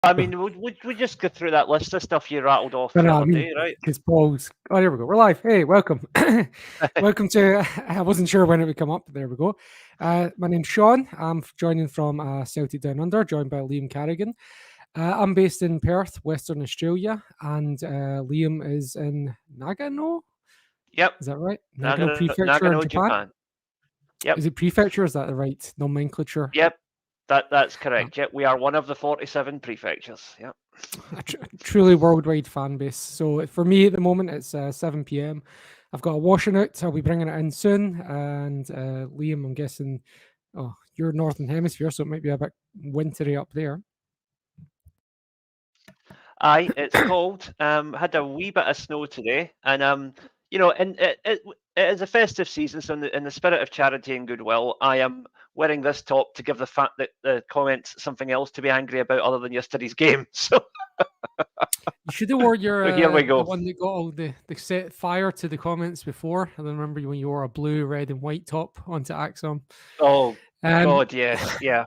I mean, we just go through that list of stuff you rattled off But the no, I other mean, day, right? because Paul's. Oh, there we go. We're live. Hey, welcome. Welcome to. I wasn't sure when it would come up, but there we go. My name's Sean. I'm joining from Celtic Down Under, joined by Liam Carrigan. I'm based in Perth, Western Australia, and Liam is in Nagano. Yep. Is that right? Nagano Prefecture in Nagano, Japan. Japan. Yep. Is it prefecture? Is that the right nomenclature? Yep. That's correct. Yep. We are one of the 47 prefectures. Yep. A truly worldwide fan base. So for me at the moment, it's 7 p.m. I've got a washing out. I'll be bringing it in soon. And Liam, I'm guessing, oh, you're Northern Hemisphere, so it might be a bit wintry up there. Aye, it's cold. Had a wee bit of snow today, and and it is a festive season, so in the spirit of charity and goodwill, I am wearing this top to give the fact that the comments something else to be angry about other than yesterday's game. So You should have wore your here we the go. one that got all the set fire to the comments before. I remember when you wore a blue, red, and white top onto Acsom. Oh Um, God, yes, yeah.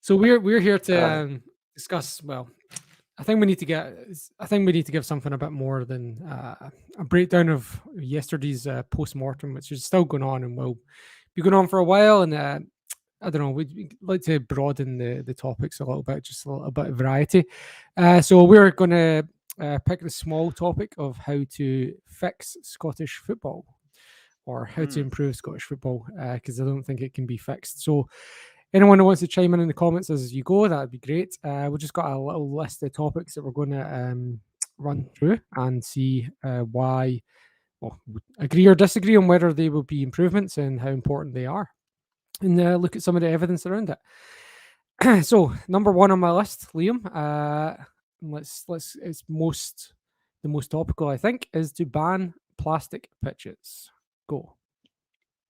so we're here to discuss. Well, I think we need to give something a bit more than a breakdown of yesterday's post mortem, which is still going on and will be going on for a while. And I don't know, we'd like to broaden the topics a little bit, just a little bit of variety. So we're going to pick the small topic of how to fix Scottish football or how to improve Scottish football, because I don't think it can be fixed. So anyone who wants to chime in the comments as you go, that'd be great. We've just got a little list of topics that we're going to run through and see why, well, agree or disagree on whether they will be improvements and how important they are, and look at some of the evidence around it. So, number one on my list, Liam, let's it's the most topical, I think, is to ban plastic pitches. Go.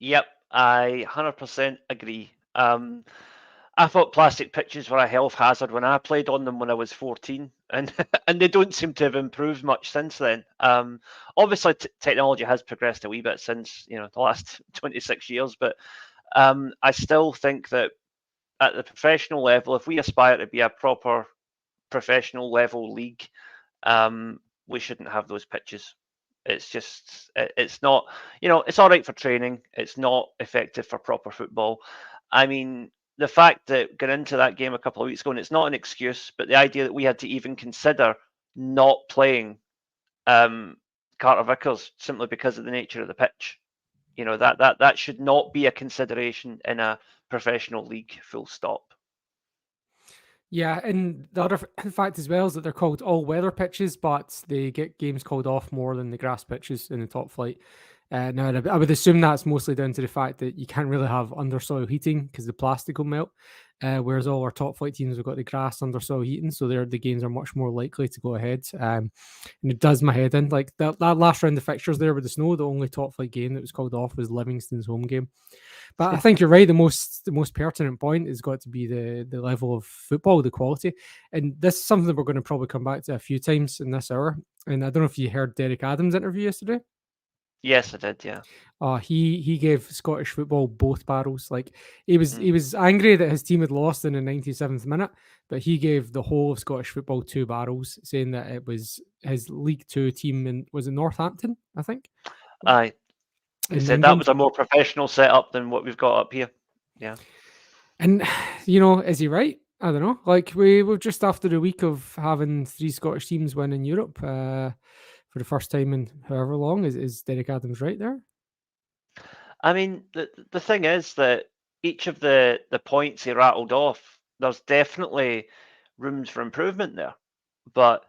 Yep, I 100% agree. I thought plastic pitches were a health hazard when I played on them when I was 14, and and they don't seem to have improved much since then. Obviously, technology has progressed a wee bit since the last 26 years, but I still think that at the professional level, if we aspire to be a proper professional level league, we shouldn't have those pitches. It's just, it's not, it's all right for training. It's not effective for proper football. I mean, the fact that going into that game a couple of weeks ago, and it's not an excuse, but the idea that we had to even consider not playing Carter Vickers simply because of the nature of the pitch, that should not be a consideration in a professional league. Full stop. Yeah, and the other fact as well is that they're called all-weather pitches, but they get games called off more than the grass pitches in the top flight. Now, I would assume that's mostly down to the fact that you can't really have undersoil heating because the plastic will melt. Whereas all our top flight teams have got the grass undersoil heating, so the games are much more likely to go ahead. And it does my head in. Like that last round of fixtures there with the snow, the only top flight game that was called off was Livingston's home game. But I think you're right. The most pertinent point has got to be the level of football, the quality, and this is something that we're going to probably come back to a few times in this hour. And I don't know if you heard Derek Adams' interview yesterday. Yes, I did. Yeah. He gave Scottish football both barrels. Like he was angry that his team had lost in the 97th minute, but he gave the whole of Scottish football two barrels, saying that it was his League Two team in, was it Northampton, I think. Aye. He In said that England. was a more professional setup than what we've got up here. Yeah. And is he right? I don't know. Like we're just after a week of having three Scottish teams win in Europe for the first time in however long. Is Derek Adams right there? I mean, the thing is that each of the points he rattled off, there's definitely rooms for improvement there. But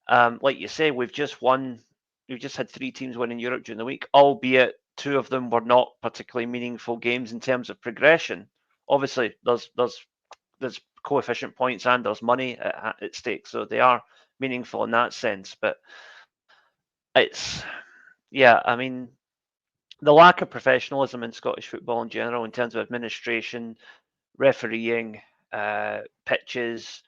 like you say, we've just had three teams win in Europe during the week, albeit two of them were not particularly meaningful games in terms of progression. Obviously, there's coefficient points and there's money at stake, so they are meaningful in that sense. But I mean, the lack of professionalism in Scottish football in general, in terms of administration, refereeing, pitches,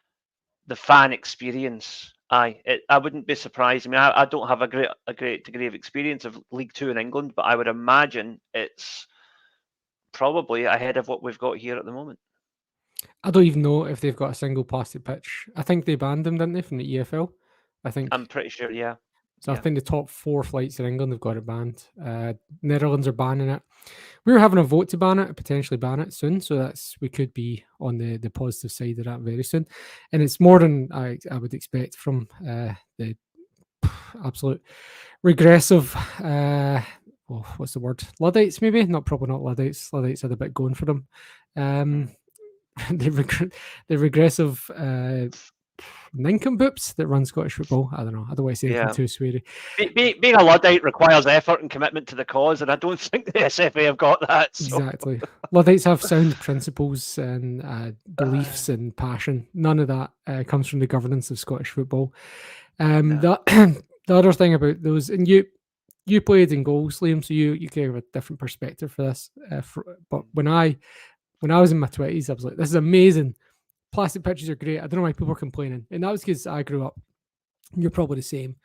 the fan experience. I wouldn't be surprised. I mean, I don't have a great degree of experience of League Two in England, but I would imagine it's probably ahead of what we've got here at the moment. I don't even know if they've got a single plastic pitch. I think they banned them, didn't they, from the EFL? I think I'm pretty sure, yeah. so. I Yeah. think the top 4 flights in England have got it banned. Netherlands are banning it. We were having a vote to ban it, potentially ban it soon. So we could be on the positive side of that very soon. And it's more than I would expect from the absolute regressive. What's the word? Luddites, maybe probably not Luddites. Luddites had a bit going for them. The regressive nincompoops that run Scottish football. I don't know. I don't want to say anything too sweary. Being a Luddite requires effort and commitment to the cause, and I don't think the SFA have got that. So. Exactly. Luddites have sound principles and beliefs and passion. None of that comes from the governance of Scottish football. The other thing about those, and you played in goals, Liam, so you can have a different perspective for this. But when I was in my 20s, I was like, this is amazing. Plastic pitches are great. I don't know why people are complaining. And that was because I grew up, you're probably the same,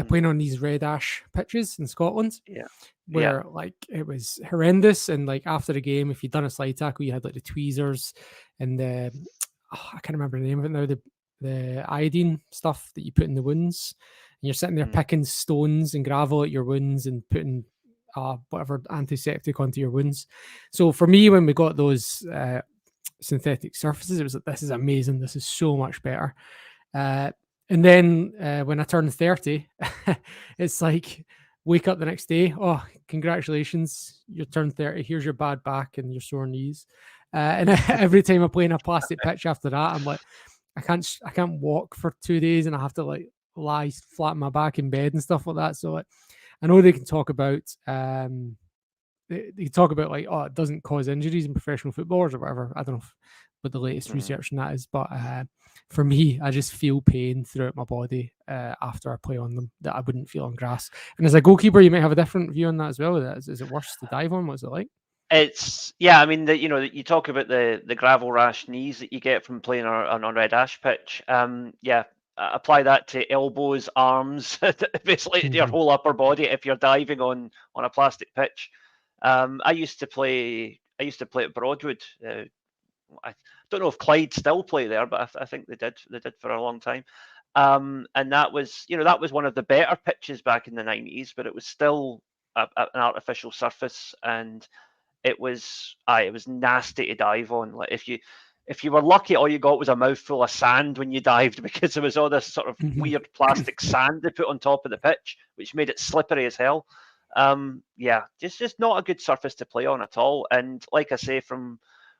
playing on these red ash pitches in Scotland. Where like it was horrendous. And like after the game, if you'd done a slide tackle, you had like the tweezers and I can't remember the name of it now, the iodine stuff that you put in the wounds. And you're sitting there picking stones and gravel at your wounds and putting whatever antiseptic onto your wounds. So for me, when we got those synthetic surfaces, it was like, this is amazing. This is so much better. And then when I turned 30, it's like, wake up the next day. Oh, congratulations. You turned 30. Here's your bad back and your sore knees. And every time I play in a plastic pitch after that, I'm like, I can't walk for 2 days and I have to like lie flat on my back in bed and stuff like that. So like, I know they can talk about they talk about like, oh, it doesn't cause injuries in professional footballers or whatever. I don't know what the latest research on that is, but for me, I just feel pain throughout my body after I play on them that I wouldn't feel on grass. And as a goalkeeper, you might have a different view on that as well. Is it worse to dive on? What's it like? It's I mean, you talk about the gravel rash knees that you get from playing on a red ash pitch. Apply that to elbows, arms, basically your whole upper body if you're diving on a plastic pitch. I used to play at Broadwood. I don't know if Clyde still play there, but I think they did for a long time. And that was one of the better pitches back in the 90s, but it was still an artificial surface, and it was nasty to dive on. Like if you were lucky, all you got was a mouthful of sand when you dived, because there was all this sort of weird plastic sand they put on top of the pitch, which made it slippery as hell. Just not a good surface to play on at all. And like I say, from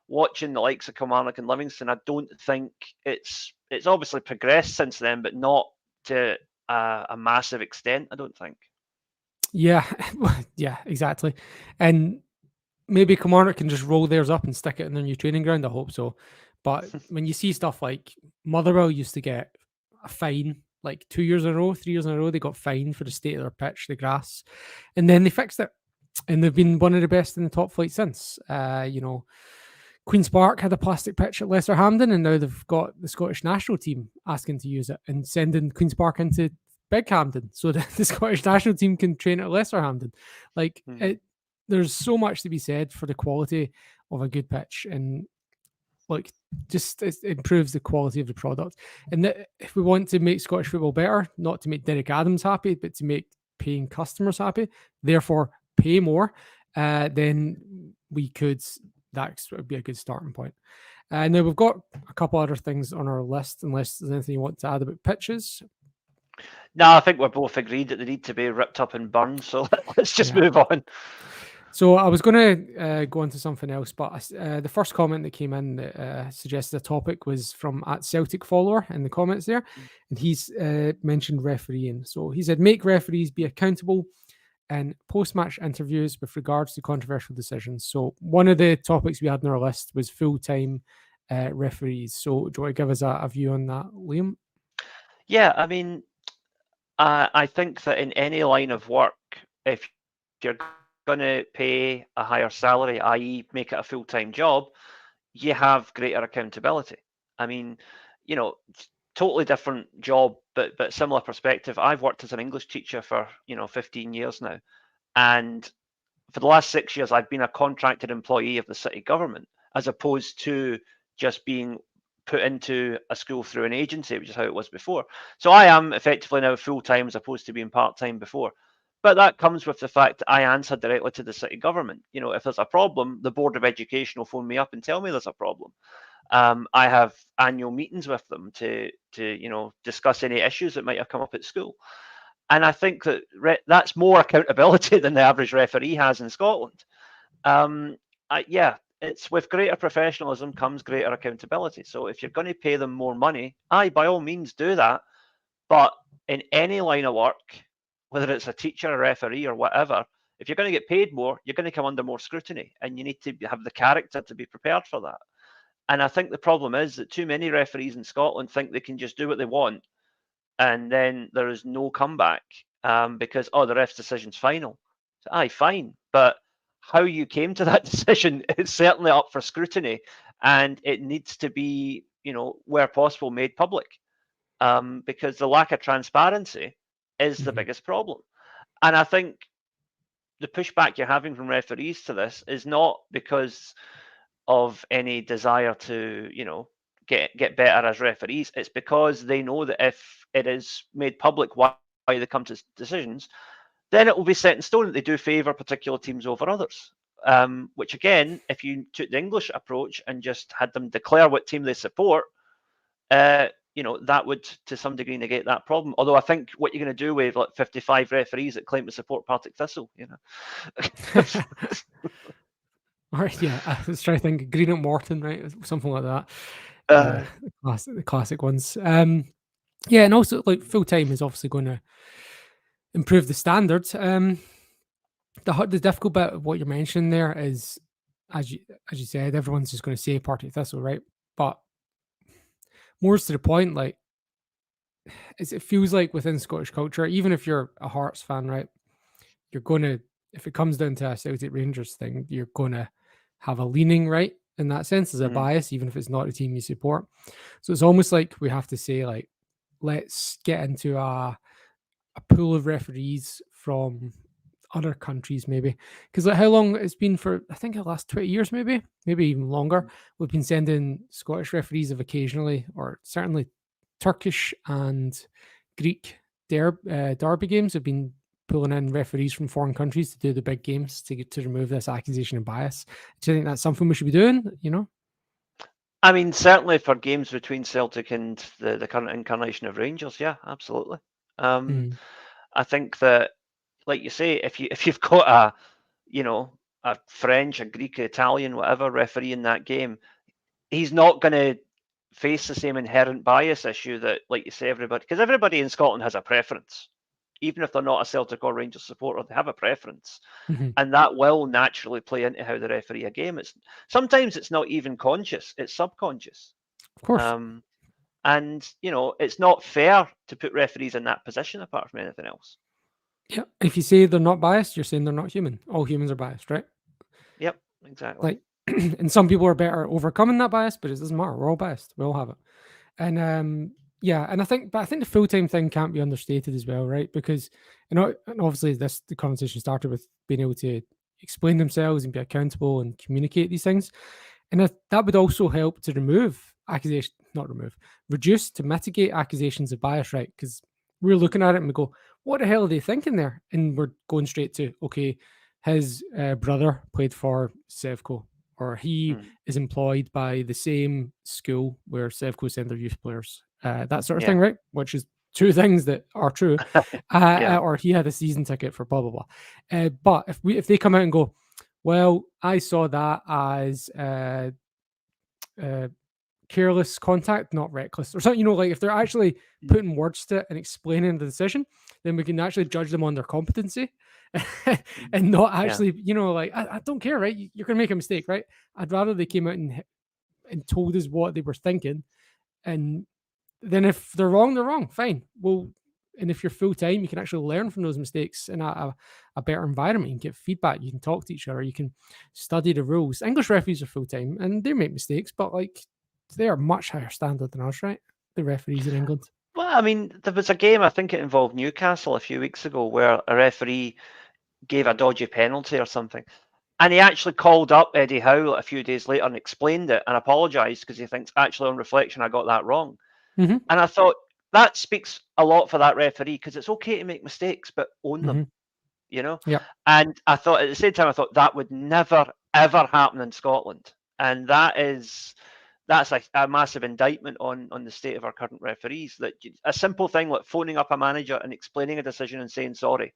watching the likes of Kilmarnock and Livingston, I don't think it's obviously progressed since then, but not to a massive extent, I don't think. Yeah, yeah, exactly. And maybe Kilmarnock can just roll theirs up and stick it in their new training ground. I hope so. But when you see stuff like Motherwell used to get a fine like 2 years in a row, 3 years in a row, they got fined for the state of their pitch, the grass, and then they fixed it. And they've been one of the best in the top flight since. Queen's Park had a plastic pitch at Lesser Hampden, and now they've got the Scottish national team asking to use it and sending Queen's Park into Big Hampden so that the Scottish national team can train at Lesser Hampden. Like there's so much to be said for the quality of a good pitch, and like just it improves the quality of the product. And if we want to make Scottish football better, not to make Derek Adams happy, but to make paying customers happy, therefore pay more, then that would be a good starting point. Now we've got a couple other things on our list, unless there's anything you want to add about pitches. No, I think we're both agreed that they need to be ripped up and burned. So let's just move on. So I was going to go on to something else, but the first comment that came in that suggested a topic was from @Celtic follower in the comments there, and he's mentioned refereeing. So he said, make referees be accountable in post-match interviews with regards to controversial decisions. So one of the topics we had on our list was full-time referees. So do you want to give us a view on that, Liam? Yeah, I mean, I think that in any line of work, if you're going to pay a higher salary, i.e. make it a full-time job, you have greater accountability. I mean, totally different job, but similar perspective. I've worked as an English teacher for 15 years now, and for the last 6 years I've been a contracted employee of the city government, as opposed to just being put into a school through an agency, which is how it was before. So I am effectively now full-time as opposed to being part-time before. But that comes with the fact that I answer directly to the city government. You know, if there's a problem, the Board of Education will phone me up and tell me there's a problem. I have annual meetings with them to discuss any issues that might have come up at school. And I think that that's more accountability than the average referee has in Scotland. It's with greater professionalism comes greater accountability. So if you're going to pay them more money, by all means do that. But in any line of work, whether it's a teacher, a referee, or whatever, if you're going to get paid more, you're going to come under more scrutiny, and you need to have the character to be prepared for that. And I think the problem is that too many referees in Scotland think they can just do what they want, and then there is no comeback because the ref's decision's final. So, fine, but how you came to that decision is certainly up for scrutiny, and it needs to be, where possible, made public, because the lack of transparency is the biggest problem. And I think the pushback you're having from referees to this is not because of any desire to, get better as referees. It's because they know that if it is made public why they come to decisions, then it will be set in stone that they do favour particular teams over others. Which again, if you took the English approach and just had them declare what team they support, that would to some degree negate that problem. Although I think what you're going to do with 55 referees that claim to support Partick Thistle, All right, yeah, I was trying to think Green at Morton, right, something like that. The classic ones. Yeah, and also like full time is obviously going to improve the standards. The difficult bit of what you're mentioning there is, as you said, everyone's just going to say Partick Thistle, right? But more to the point, like, it feels like within Scottish culture, even if you're a Hearts fan, right, you're going to, if it comes down to a Celtic Rangers thing, you're going to have a leaning, right? In that sense, as a bias, even if it's not the team you support. So it's almost like we have to say, like, let's get into a pool of referees from other countries, maybe. Because like how long it's been for, I think the last 20 years, maybe even longer, we've been sending Scottish referees of occasionally, or certainly Turkish and Greek derby games have been pulling in referees from foreign countries to do the big games to remove this accusation of bias. Do you think that's something we should be doing, I mean, certainly for games between Celtic and the current incarnation of Rangers, yeah, absolutely. I think that, like you say, if you've got a French, a Greek, Italian, whatever referee in that game, he's not going to face the same inherent bias issue that, like you say, because everybody in Scotland has a preference. Even if they're not a Celtic or Rangers supporter, they have a preference. And that will naturally play into how the referee a game. Sometimes it's not even conscious, it's subconscious. Of course. And, it's not fair to put referees in that position apart from anything else. Yeah. If you say they're not biased, you're saying they're not human. All humans are biased, right? Yep, exactly. Like, and some people are better at overcoming that bias, but it doesn't matter. We're all biased. We all have it. And and I think the full-time thing can't be understated as well, right? Because, and obviously the conversation started with being able to explain themselves and be accountable and communicate these things. And that would also help to reduce to mitigate accusations of bias, right? Because we're looking at it and we go, what the hell are they thinking there? And we're going straight to, okay, his brother played for Sevco, or he is employed by the same school where Sevco send their youth players, that sort of thing, right? Which is two things that are true. Or he had a season ticket for blah, blah, blah. But if they come out and go, well, I saw that as careless contact, not reckless, or something, like if they're actually putting words to it and explaining the decision, then we can actually judge them on their competency and not actually, like, I don't care, right? You're going to make a mistake, right? I'd rather they came out and told us what they were thinking. And then if they're wrong, fine. Well, and if you're full time, you can actually learn from those mistakes in a better environment. You can get feedback. You can talk to each other. You can study the rules. English referees are full time and they make mistakes, but like they are much higher standard than us, right? The referees in England. Well, I mean, there was a game, I think it involved Newcastle a few weeks ago, where a referee gave a dodgy penalty or something. And he actually called up Eddie Howe a few days later and explained it and apologised because he thinks, actually, on reflection, I got that wrong. Mm-hmm. And I thought that speaks a lot for that referee, because it's okay to make mistakes, but own them, you know? Yeah. And I thought at the same time, I thought that would never, ever happen in Scotland. And that's a massive indictment on the state of our current referees, that a simple thing like phoning up a manager and explaining a decision and saying sorry,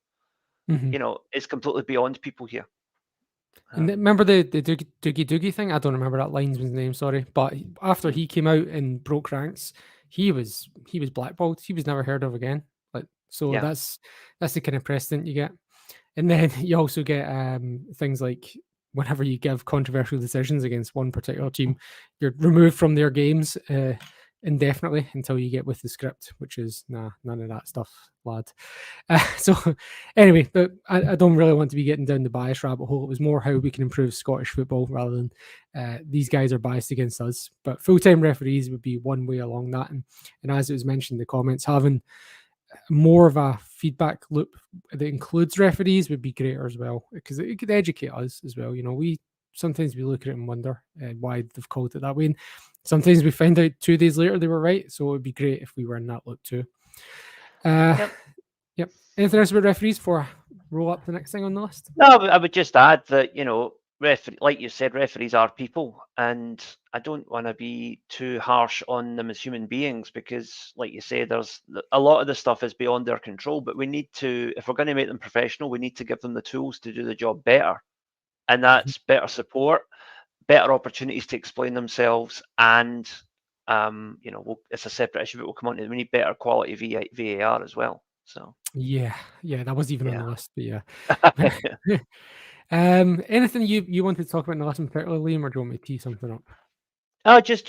Mm-hmm. is completely beyond people here. And remember the Doogie Doogie thing? I don't remember that linesman's name, sorry. But after he came out and broke ranks, he was blackballed. He was never heard of again. Like, so Yeah. that's the kind of precedent you get. And then you also get things like whenever you give controversial decisions against one particular team, you're removed from their games indefinitely until you get with the script, which is none of that stuff, lad. So anyway, but I don't really want to be getting down the bias rabbit hole. It was more how we can improve Scottish football rather than these guys are biased against us. But full-time referees would be one way along that. And as it was mentioned in the comments, having more of a feedback loop that includes referees would be greater as well, because it could educate us as well. You know, sometimes we look at it and wonder why they've called it that way. And sometimes we find out 2 days later they were right. So it would be great if we were in that loop too. Yep. Anything else about referees before I roll up the next thing on the list? No, I would just add that, like you said, referees are people, and I don't want to be too harsh on them as human beings, because, like you say, there's a lot of the stuff is beyond their control. But we need to, if we're going to make them professional, we need to give them the tools to do the job better, and that's better support, better opportunities to explain themselves, and it's a separate issue, but we'll come on to it. We need better quality VAR as well. So yeah, that was even on the list, but yeah. Anything you wanted to talk about in the last in particular, Liam, or do you want me to tee something up? Oh, just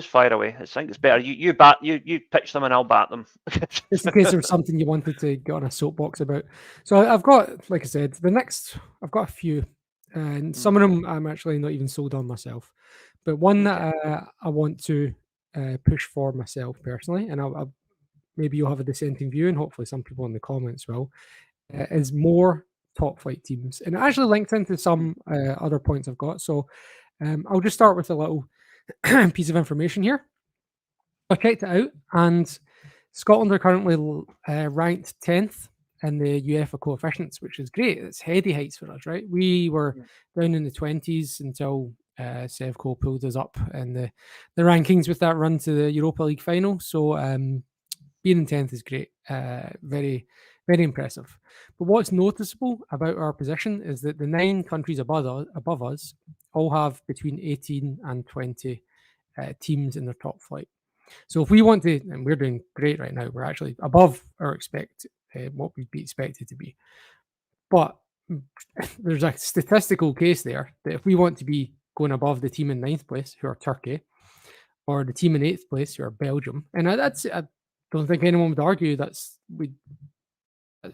fire away. I think it's better. You pitch them and I'll bat them. Just in case there was something you wanted to get on a soapbox about. So I've got, like I said, I've got a few, and some of them I'm actually not even sold on myself. But one that I want to push for myself personally, and I'll maybe you'll have a dissenting view, and hopefully some people in the comments will, is more top flight teams. And it actually linked into some other points I've got. So I'll just start with a little piece of information here. I checked it out, and Scotland are currently ranked 10th in the UEFA coefficients, which is great. It's heady heights for us, right? We were down in the 20s until Sevco pulled us up in the rankings with that run to the Europa League final. So being in 10th is great. Very, very impressive. But what's noticeable about our position is that the 9 countries above us all have between 18 and 20 teams in their top flight. So if we want to, and we're doing great right now, we're actually above our what we'd be expected to be. But there's a statistical case there that if we want to be going above the team in 9th place, who are Turkey, or the team in 8th place, who are Belgium, and I don't think anyone would argue that's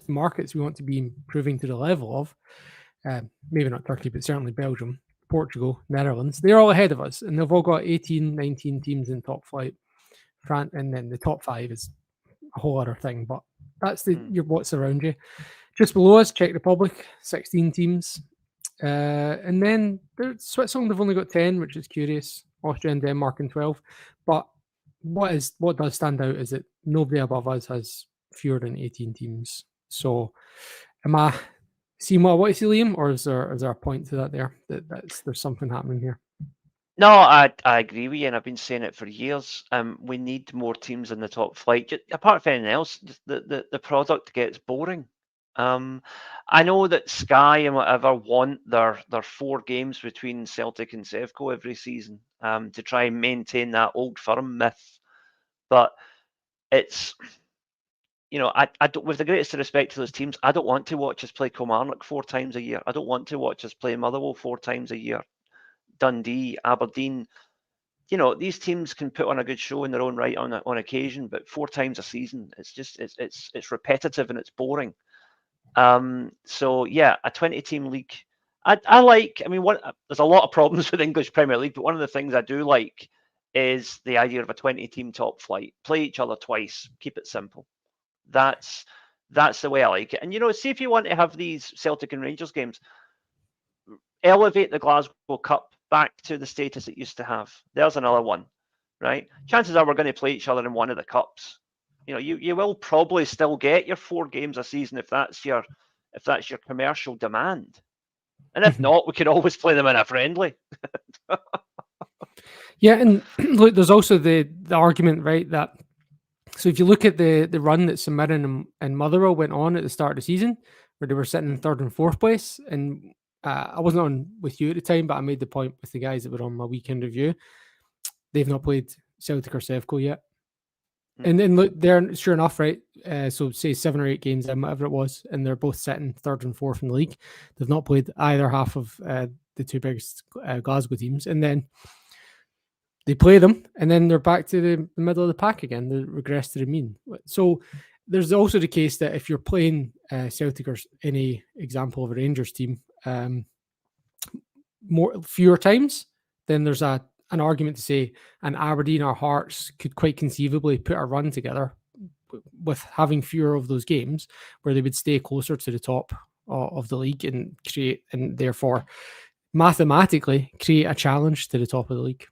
markets we want to be improving to the level of. Maybe not Turkey, but certainly Belgium, Portugal, Netherlands. They're all ahead of us, and they've all got 18, 19 teams in top flight. And then the top 5 is a whole other thing, but that's what's around you. Just below us, Czech Republic, 16 teams. And then Switzerland have only got 10, which is curious. Austria and Denmark in 12. But what does stand out is that nobody above us has fewer than 18 teams. So am I seeing what I want to see, Liam, or is there a point to that there that there's something happening here? No, I agree with you, and I've been saying it for years. We need more teams in the top flight. Just, apart from anything else, just the product gets boring. I know that Sky and whatever want their 4 games between Celtic and Sevco every season to try and maintain that old firm myth, but it's I don't, with the greatest respect to those teams, I don't want to watch us play Kilmarnock 4 times a year. I don't want to watch us play Motherwell 4 times a year. Dundee, Aberdeen, these teams can put on a good show in their own right on occasion, but 4 times a season, it's repetitive and it's boring. So yeah, a 20-team league. I like. I mean, there's a lot of problems with English Premier League, but one of the things I do like is the idea of a 20-team top flight. Play each other twice. Keep it simple. That's the way I like it. And see, if you want to have these Celtic and Rangers games, elevate the Glasgow Cup back to the status it used to have. There's another one, right? Chances are we're going to play each other in one of the cups. You will probably still get your 4 games a season if that's your commercial demand. And if not, we can always play them in a friendly. Yeah, and look, there's also the argument, right, that so if you look at the run that St Mirren and Motherwell went on at the start of the season, where they were sitting in 3rd and 4th place, and I wasn't on with you at the time, but I made the point with the guys that were on my weekend review. They've not played Celtic or Sevco yet. And then look, they're sure enough, right? So say 7 or 8 games in, whatever it was, and they're both sitting 3rd and 4th in the league. They've not played either half of the 2 biggest Glasgow teams, and then they play them, and then they're back to the middle of the pack again. They regress to the mean. So there's also the case that if you're playing Celtic or any example of a Rangers team fewer times, then there's an argument to say an Aberdeen or Hearts could quite conceivably put a run together with having fewer of those games where they would stay closer to the top of the league and therefore mathematically create a challenge to the top of the league.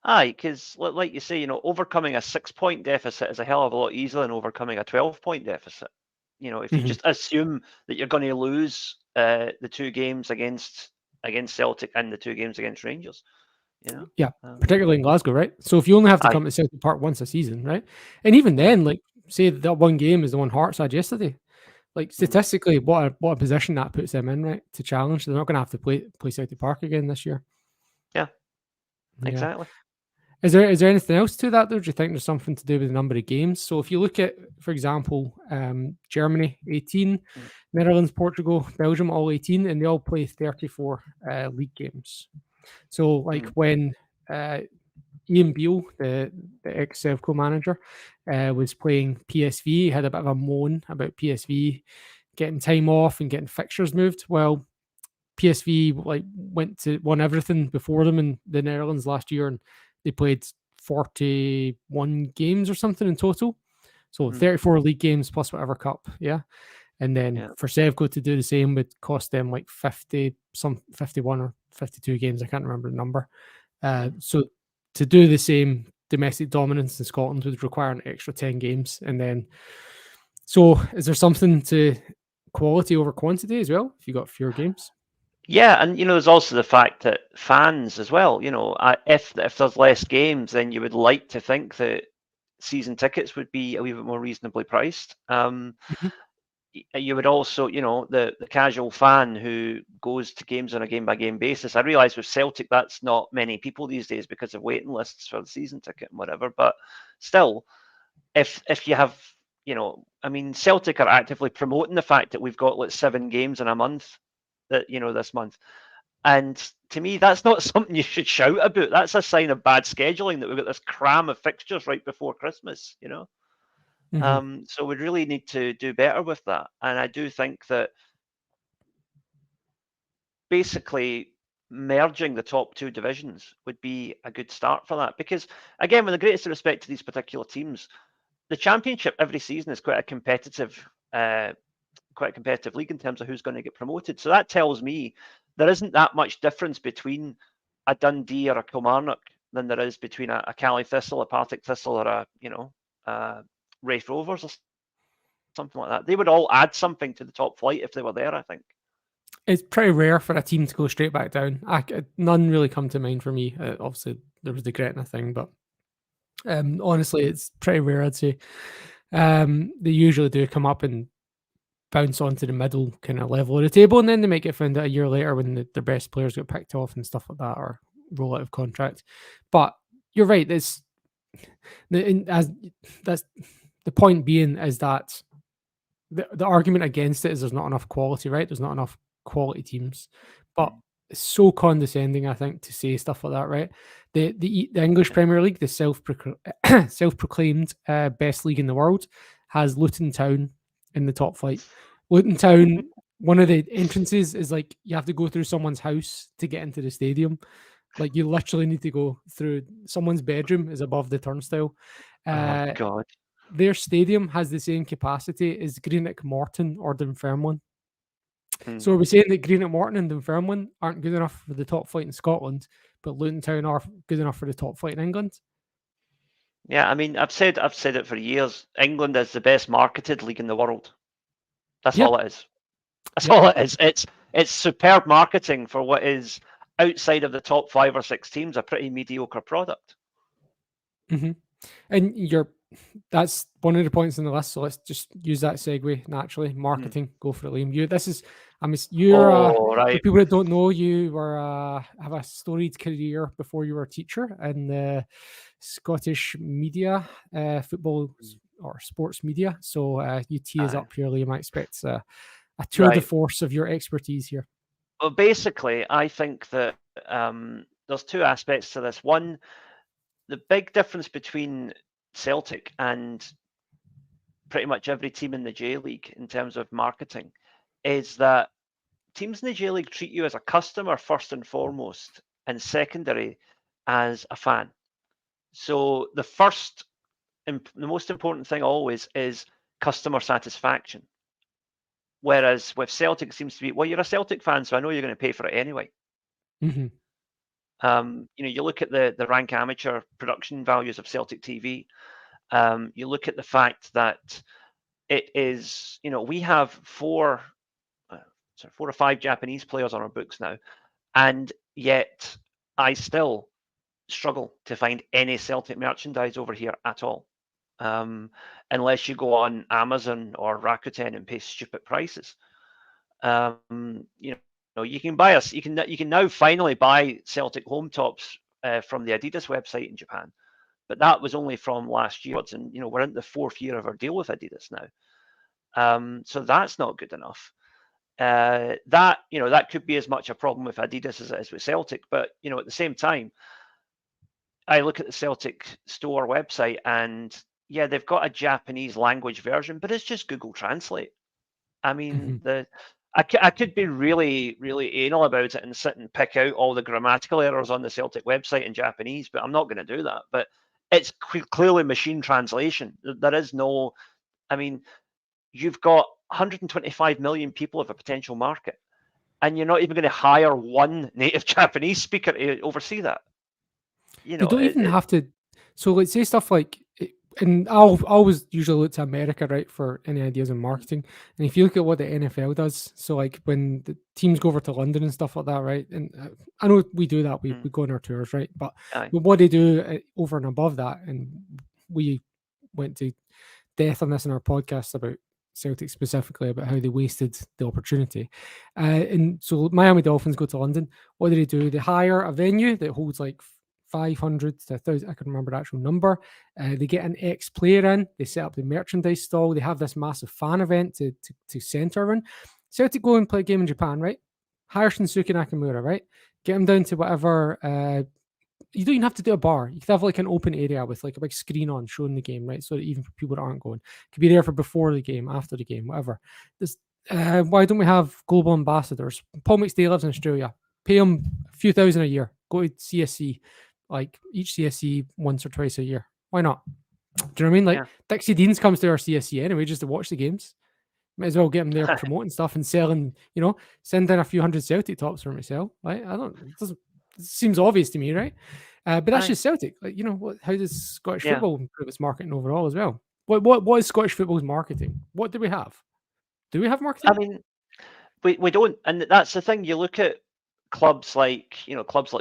Aye, because like you say, overcoming a 6-point deficit is a hell of a lot easier than overcoming a 12-point deficit. If you just assume that you're going to lose the 2 games against Celtic and the 2 games against Rangers. Yeah, particularly in Glasgow, right? So if you only have to come to Celtic Park once a season, right? And even then, like say that one game is the one Hearts had yesterday. Like statistically, what a position that puts them in, right? To challenge, they're not going to have to play Celtic Park again this year. Yeah, exactly. Is there anything else to that, though? Do you think there's something to do with the number of games? So if you look at, for example, Germany, 18, Netherlands, Portugal, Belgium, all 18, and they all play 34 league games. So like when Ian Beale, the ex-Sevco manager, was playing PSV, he had a bit of a moan about PSV getting time off and getting fixtures moved. Well, PSV won everything before them in the Netherlands last year, and they played 41 games or something in total. So 34 league games plus whatever cup, yeah. And then for Sevco to do the same would cost them like 51 or 52 games. I can't remember the number. So to do the same domestic dominance in Scotland would require an extra 10 games. And then, so is there something to quality over quantity as well if you got fewer games? Yeah, and there's also the fact that fans as well. If there's less games, then you would like to think that season tickets would be a wee bit more reasonably priced. You would also, the casual fan who goes to games on a game by game basis. I realise with Celtic that's not many people these days because of waiting lists for the season ticket and whatever. But still, if you have, Celtic are actively promoting the fact that we've got 7 games in a month. That this month, and to me that's not something you should shout about. That's a sign of bad scheduling that we've got this cram of fixtures right before Christmas. So we really need to do better with that, and I do think that basically merging the top 2 divisions would be a good start for that, because again, with the greatest respect to these particular teams, the Championship every season is quite a competitive league in terms of who's going to get promoted. So that tells me there isn't that much difference between a Dundee or a Kilmarnock than there is between a Cali Thistle, a Partick Thistle, or a Raith Rovers or something like that. They would all add something to the top flight if they were there, I think. It's pretty rare for a team to go straight back down. None really come to mind for me. Obviously, there was the Gretna thing, but honestly, it's pretty rare, I'd say. They usually do come up and bounce onto the middle kind of level of the table, and then they might get found out a year later when their best players get picked off and stuff like that, or roll out of contract. But you're right. That's the point being is that the argument against it is there's not enough quality, right? There's not enough quality teams, but it's so condescending, I think, to say stuff like that, right? The English Premier League, the self-proclaimed best league in the world, has Luton Town in the top flight. Luton Town, one of the entrances is like you have to go through someone's house to get into the stadium. Like you literally need to go through someone's bedroom is above the turnstile. Oh God! Their stadium has the same capacity as Greenock Morton or Dunfermline. So are we saying that Greenock Morton and Dunfermline aren't good enough for the top flight in Scotland, but Luton Town are good enough for the top flight in England? Yeah, I mean, I've said it for years. England is the best marketed league in the world. That's all it is. That's all it is. It's superb marketing for what is, outside of the top 5 or 6 teams, a pretty mediocre product. Mm-hmm. And that's one of the points on the list. So let's just use that segue naturally. Marketing, go for it, Liam. Right. For people that don't know, you have a storied career before you were a teacher in the Scottish media, football or sports media. So you tee us up here, Liam. I expect a tour de force of your expertise here. Well, basically, I think that there's 2 aspects to this. One, the big difference between Celtic and pretty much every team in the J League in terms of marketing is that teams in the J League treat you as a customer first and foremost, and secondary as a fan. So the most important thing always is customer satisfaction. Whereas with Celtic, it seems to be, well, you're a Celtic fan, so I know you're going to pay for it anyway. Mm-hmm. You look at the rank amateur production values of Celtic TV. You look at the fact that it is, we have 4 or 5 Japanese players on our books now, and yet I still struggle to find any Celtic merchandise over here at all, unless you go on Amazon or Rakuten and pay stupid prices. You can buy us. You can now finally buy Celtic home tops from the Adidas website in Japan, but that was only from last year. And we're into the 4th year of our deal with Adidas now, so that's not good enough. That could be as much a problem with Adidas as it is with Celtic. But at the same time, I look at the Celtic store website, and yeah, they've got a Japanese language version, but it's just Google Translate. I mean, I could be really, really anal about it and sit and pick out all the grammatical errors on the Celtic website in Japanese, but I'm not going to do that. But it's clearly machine translation. There is no, I mean, you've got 125 million people of a potential market, and you're not even going to hire one native Japanese speaker to oversee that. They don't even have to. So let's say stuff like, and I always usually look to America, right, for any ideas in marketing. And if you look at what the NFL does, so like when the teams go over to London and stuff like that, right, and I know we do that, we go on our tours, right, but what they do over and above that, and we went to death on this in our podcast about Celtic specifically, about how they wasted the opportunity. And so Miami Dolphins go to London. What do? They hire a venue that holds like 500 to 1,000, I can remember the actual number. They get an ex-player in, they set up the merchandise stall, they have this massive fan event to center around. Celtic go and play a game in Japan, right? Hire Shinsuke Nakamura, right? Get him down to whatever. You don't even have to do a bar. You could have like an open area with like a big screen on showing the game, right? So that even for people that aren't going, could be there for before the game, after the game, whatever. Why don't we have global ambassadors? Paul McStay lives in Australia. Pay him a few thousand a year. Go to CSC, like each CSC once or twice a year. Why not? Do you know what I mean? Like Dixie Deans comes to our CSC anyway just to watch the games. Might as well get him there promoting stuff and selling, send in a few hundred Celtic tops for myself. Right? It seems obvious to me, right? But that's just Celtic. Like, how does Scottish football improve its marketing overall as well? What is Scottish football's marketing? What do we have? Do we have marketing? I mean, we don't, and that's the thing. You look at clubs like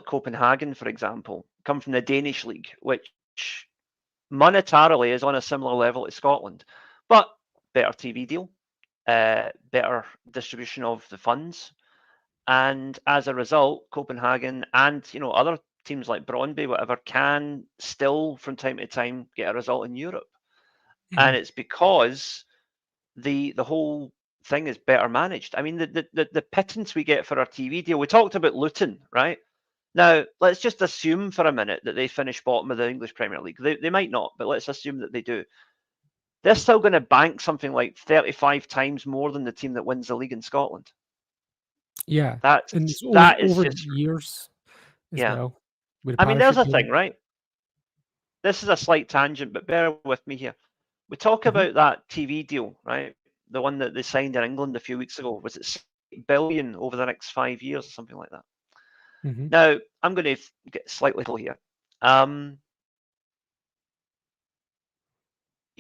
Copenhagen, for example, come from the Danish league, which monetarily is on a similar level to Scotland, but better TV deal, better distribution of the funds, and as a result, Copenhagen and other teams like Brøndby, whatever, can still from time to time get a result in Europe, and it's because the whole thing is better managed. I mean, the pittance we get for our TV deal. We talked about Luton, right? Now, let's just assume for a minute that they finish bottom of the English Premier League. They might not, but let's assume that they do. They're still going to bank something like 35 times more than the team that wins the league in Scotland. Yeah, that is over just years as well. I mean, there's a thing, right? This is a slight tangent, but bear with me here. We talk about that TV deal, right? The one that they signed in England a few weeks ago. Was it billion over the next 5 years or something like that. Mm-hmm. Now, I'm going to get slightly full here.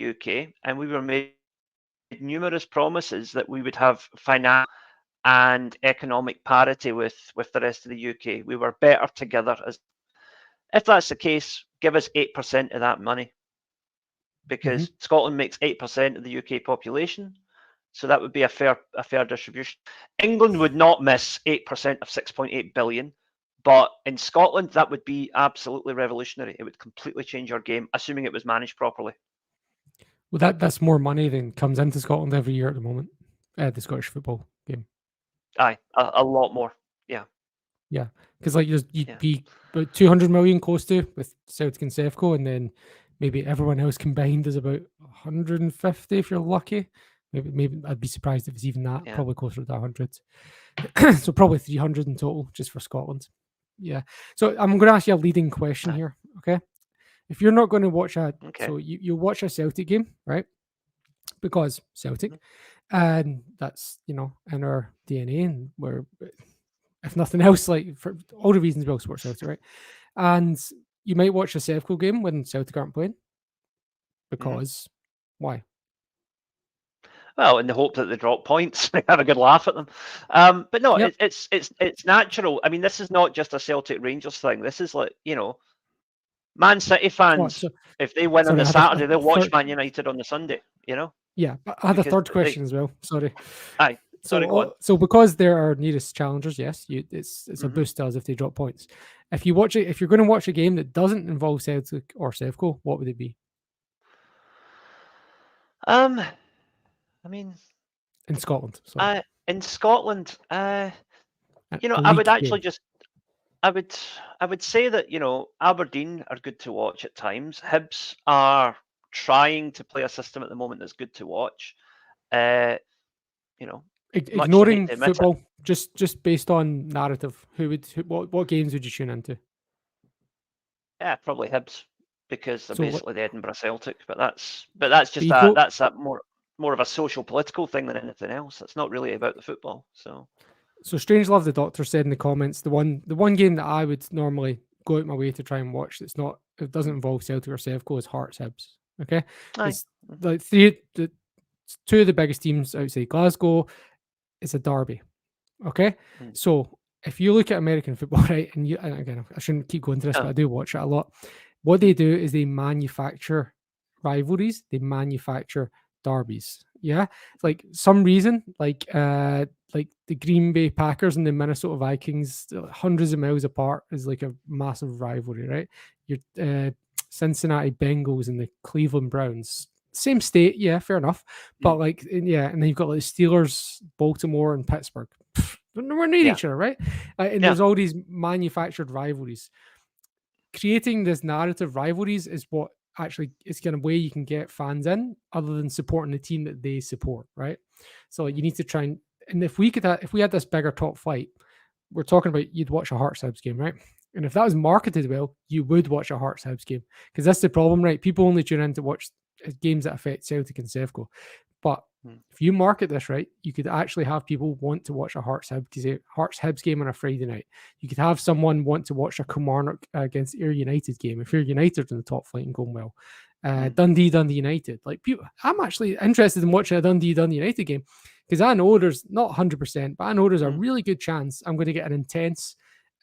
UK, and we were made numerous promises that we would have financial and economic parity with the rest of the UK. We were better together. If that's the case, give us 8% of that money, because Scotland makes 8% of the UK population, so that would be a fair distribution. England would not miss 8% of 6.8 billion, but in Scotland that would be absolutely revolutionary. It would completely change our game, assuming it was managed properly. Well, that's more money than comes into Scotland every year at the moment. The Scottish football game. Aye, a lot more. Yeah. Yeah, because like you'd be about 200 million close to with Celtic and Sevco, and then maybe everyone else combined is about 150 if you're lucky. Maybe I'd be surprised if it's even that. Yeah. Probably closer to 100. So probably 300 in total just for Scotland. Yeah. So I'm going to ask you a leading question here. Okay. If you're not going to watch so you watch a Celtic game, right? Because Celtic, and that's in our DNA, and we're, if nothing else, like for all the reasons we'll support Celtic, right? And you might watch a Sevco game when Celtic aren't playing, because why? Well, in the hope that they drop points, they have a good laugh at them. But no, it's natural. I mean, this is not just a Celtic Rangers thing. This is like, Man City fans, if they win on the Saturday, they'll watch Man United on the Sunday, Yeah, but I had a third question as well. Sorry. Aye. So because there are nearest challengers, yes, it's a boost to us if they drop points. If you're going to watch a game that doesn't involve Celtic or Sevco, what would it be? I mean, in Scotland. In Scotland, I would actually I would say that Aberdeen are good to watch at times. Hibs are trying to play a system at the moment that's good to watch. Ignoring football, just based on narrative, what games would you tune into? Yeah, probably Hibs, because they're basically the Edinburgh Celtic. But that's just that's more of a social political thing than anything else. It's not really about the football. So Strangelove the Doctor said in the comments, the one game that I would normally go out my way to try and watch it doesn't involve Celtic or Sevco is Hearts Hibs. Okay, it's like two of the biggest teams outside Glasgow. It's a derby. Okay, so if you look at American football, right, and again, I shouldn't keep going to this, but I do watch it a lot. What they do is they manufacture rivalries. They manufacture derbies. Yeah, like some reason, like the Green Bay Packers and the Minnesota Vikings, hundreds of miles apart, is like a massive rivalry, right? Your Cincinnati Bengals and the Cleveland Browns, same state, yeah, fair enough. But and then you've got like Steelers, Baltimore, and Pittsburgh. We're near each other, right? And there's all these manufactured rivalries. Creating this narrative rivalries is what actually is kind of way you can get fans in, other than supporting the team that they support, right? So you need to try and if we had this bigger top flight, we're talking about you'd watch a Hearts Hibs game, right? And if that was marketed well, you would watch a Hearts Hibs game, because that's the problem, right? People only tune in to watch games that affect Celtic and Sevco. But if you market this right, you could actually have people want to watch a Hearts Hibs game on a Friday night. You could have someone want to watch a Kilmarnock against Ayr United game if you're United in the top flight and going well. Dundee United. Like, I'm actually interested in watching a Dundee United game, because I know there's not 100%, but I know there's a really good chance I'm going to get an intense,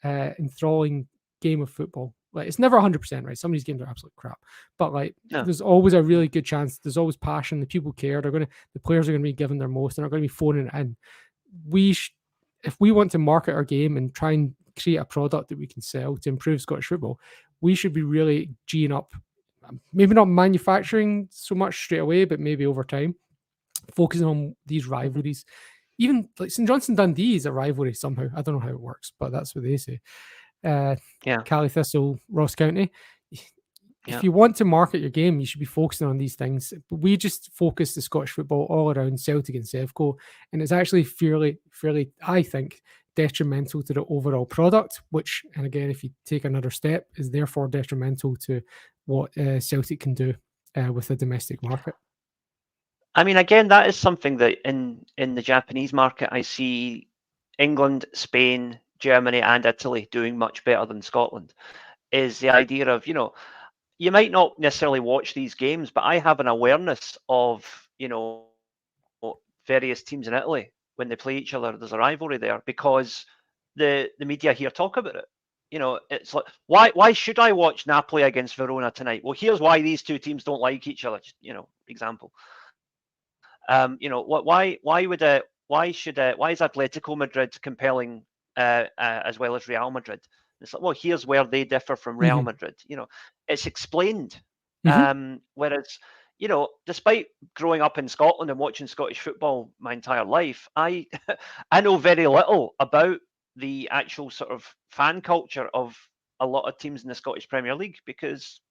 enthralling game of football. Like, it's never 100%, right? Some of these games are absolute crap, but there's always a really good chance. There's always passion. The people care. The players are going to be giving their most. They're not going to be phoning it in. If we want to market our game and try and create a product that we can sell to improve Scottish football, we should be really geeing up. Maybe not manufacturing so much straight away, but maybe over time, focusing on these rivalries. Even like St Johnstone Dundee is a rivalry somehow. I don't know how it works, but that's what they say. Cali Thistle, Ross County. If you want to market your game, you should be focusing on these things. But we just focus the Scottish football all around Celtic and Sevco, and it's actually fairly, I think, detrimental to the overall product, which, and again, if you take another step, is therefore detrimental to what Celtic can do with the domestic market. I mean, again, that is something that in the Japanese market I see England, Spain, Germany, and Italy doing much better than Scotland is the idea of, you might not necessarily watch these games, but I have an awareness of, various teams in Italy when they play each other. There's a rivalry there because the media here talk about it. It's like, why should I watch Napoli against Verona tonight? Well, here's why these two teams don't like each other. Example. Why is Atletico Madrid compelling as well as Real Madrid? It's like, well, here's where they differ from Real Madrid. It's explained. Whereas, despite growing up in Scotland and watching Scottish football my entire life, I know very little about the actual sort of fan culture of a lot of teams in the Scottish Premier League because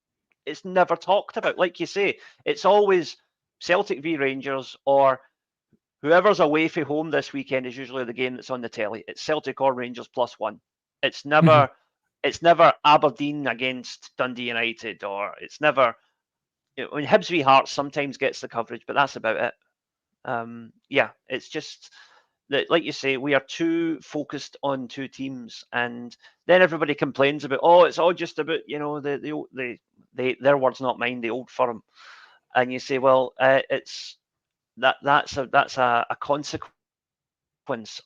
it's never talked about. Like you say, it's always Celtic v Rangers, or whoever's away from home this weekend is usually the game that's on the telly. It's Celtic or Rangers +1. It's never Aberdeen against Dundee United, or it's never. Hibs v Hearts sometimes gets the coverage, but that's about it. It's just that, like you say, we are too focused on two teams, and then everybody complains about, it's all just about their words, not mine, the old firm. And you say, well, it's that's a consequence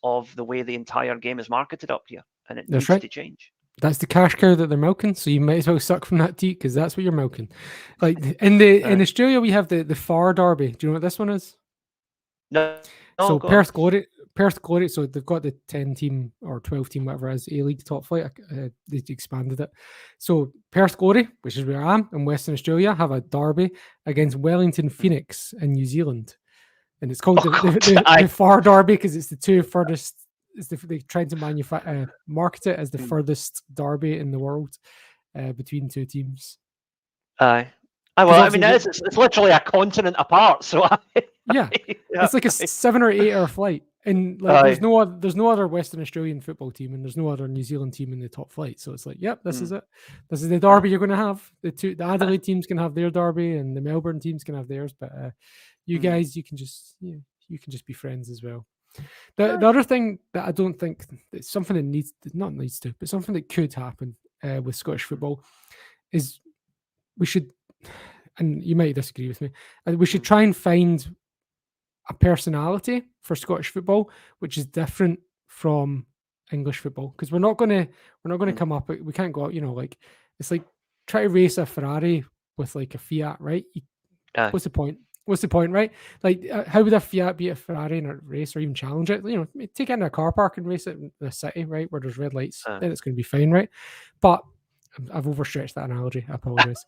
of the way the entire game is marketed up here, and it needs to change. That's the cash cow that they're milking, so you might as well suck from that teat because that's what you're milking. Like in Australia, we have the Far Derby. Do you know what this one is? No. So Perth Glory. So they've got the 10-team or 12-team, whatever it is, A-League top flight. They expanded it. So Perth Glory, which is where I am in Western Australia, have a derby against Wellington Phoenix in New Zealand, and it's called the Far Derby because it's the two furthest. They tried to market it as the furthest derby in the world between two teams. Aye. Well, I mean, it's literally a continent apart. So it's like a 7 or 8 hour flight, and like there's no other Western Australian football team, and there's no other New Zealand team in the top flight. So it's like, this is it. This is the derby you're going to have. The Adelaide teams can have their derby, and the Melbourne teams can have theirs. But you guys, you can just be friends as well. The other thing that I don't think it's something that but something that could happen with Scottish football is we should, and you might disagree with me, we should try and find a personality for Scottish football which is different from English football, because we're not going to come up. We can't go out. Like it's like try to race a Ferrari with like a Fiat, right? What's the point? What's the point, right? Like, how would a Fiat beat a Ferrari in a race or even challenge it? Take it into a car park and race it in the city, right, where there's red lights. Then it's going to be fine, right? But I've overstretched that analogy. I apologize.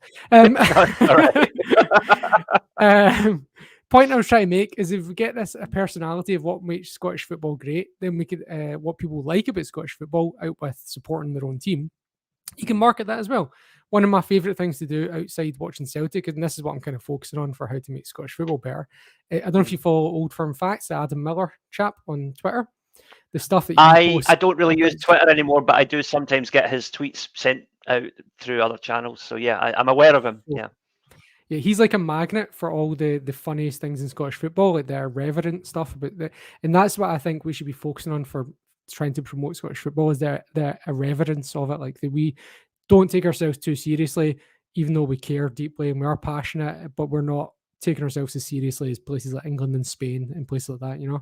Point I was trying to make is if we get a personality of what makes Scottish football great, then we could what people like about Scottish football out with supporting their own team. You can market that as well. One of my favourite things to do outside watching Celtic, and this is what I'm kind of focusing on for how to make Scottish football better. I don't know if you follow Old Firm Facts, the Adam Miller chap on Twitter. The stuff that I don't really use Twitter anymore, but I do sometimes get his tweets sent out through other channels. So yeah, I'm aware of him. Yeah. Yeah, he's like a magnet for all the funniest things in Scottish football, like the irreverent stuff about that, and that's what I think we should be focusing on for trying to promote Scottish football, is the irreverence of it, like we don't take ourselves too seriously, even though we care deeply and we are passionate, but we're not taking ourselves as seriously as places like England and Spain and places like that,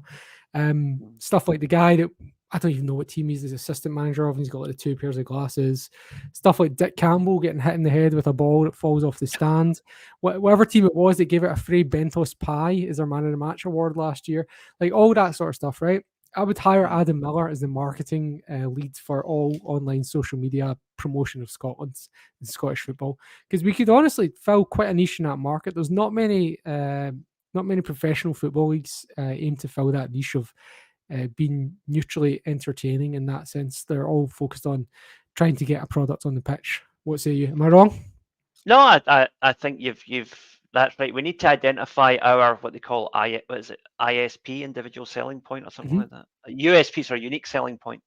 stuff like the guy that I don't even know what team he's the assistant manager of, and he's got like the 2 pairs of glasses, stuff like Dick Campbell getting hit in the head with a ball that falls off the stand, whatever team it was that gave it a Fray Bentos pie as their man of the match award last year, like all that sort of stuff, right? I would hire Adam Miller as the marketing lead for all online social media promotion of Scotland and Scottish football, because we could honestly fill quite a niche in that market. There's not many professional football leagues aim to fill that niche of being neutrally entertaining in that sense. They're all focused on trying to get a product on the pitch. What say you? Am I wrong? No, I think you've that's right. We need to identify our what they call ISP, individual selling point, or something like that. USPs are unique selling point.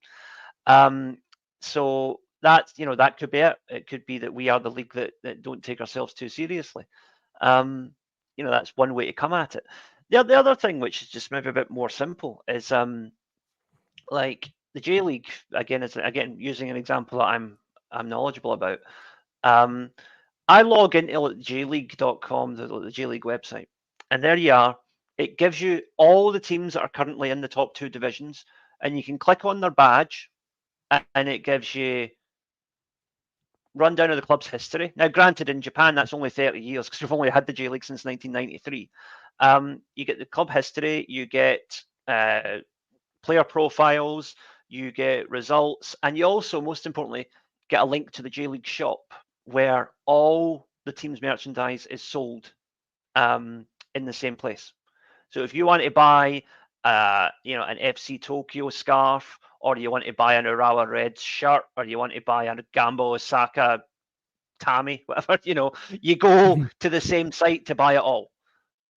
So that's that could be it. It could be that we are the league that don't take ourselves too seriously. That's one way to come at it. The other thing, which is just maybe a bit more simple, is like the J League again is using an example that I'm knowledgeable about. I log into jleague.com, the J League website, and there you are. It gives you all the teams that are currently in the top two divisions, and you can click on their badge, and it gives you rundown of the club's history. Now, granted, in Japan that's only 30 years because we've only had the J League since 1993. You get the club history, you get player profiles, you get results, and you also, most importantly, get a link to the J League shop where all the team's merchandise is sold in the same place. So if you want to buy, an FC Tokyo scarf, or you want to buy an Urawa Reds shirt, or you want to buy a Gambo Osaka Tami, whatever, you go to the same site to buy it all.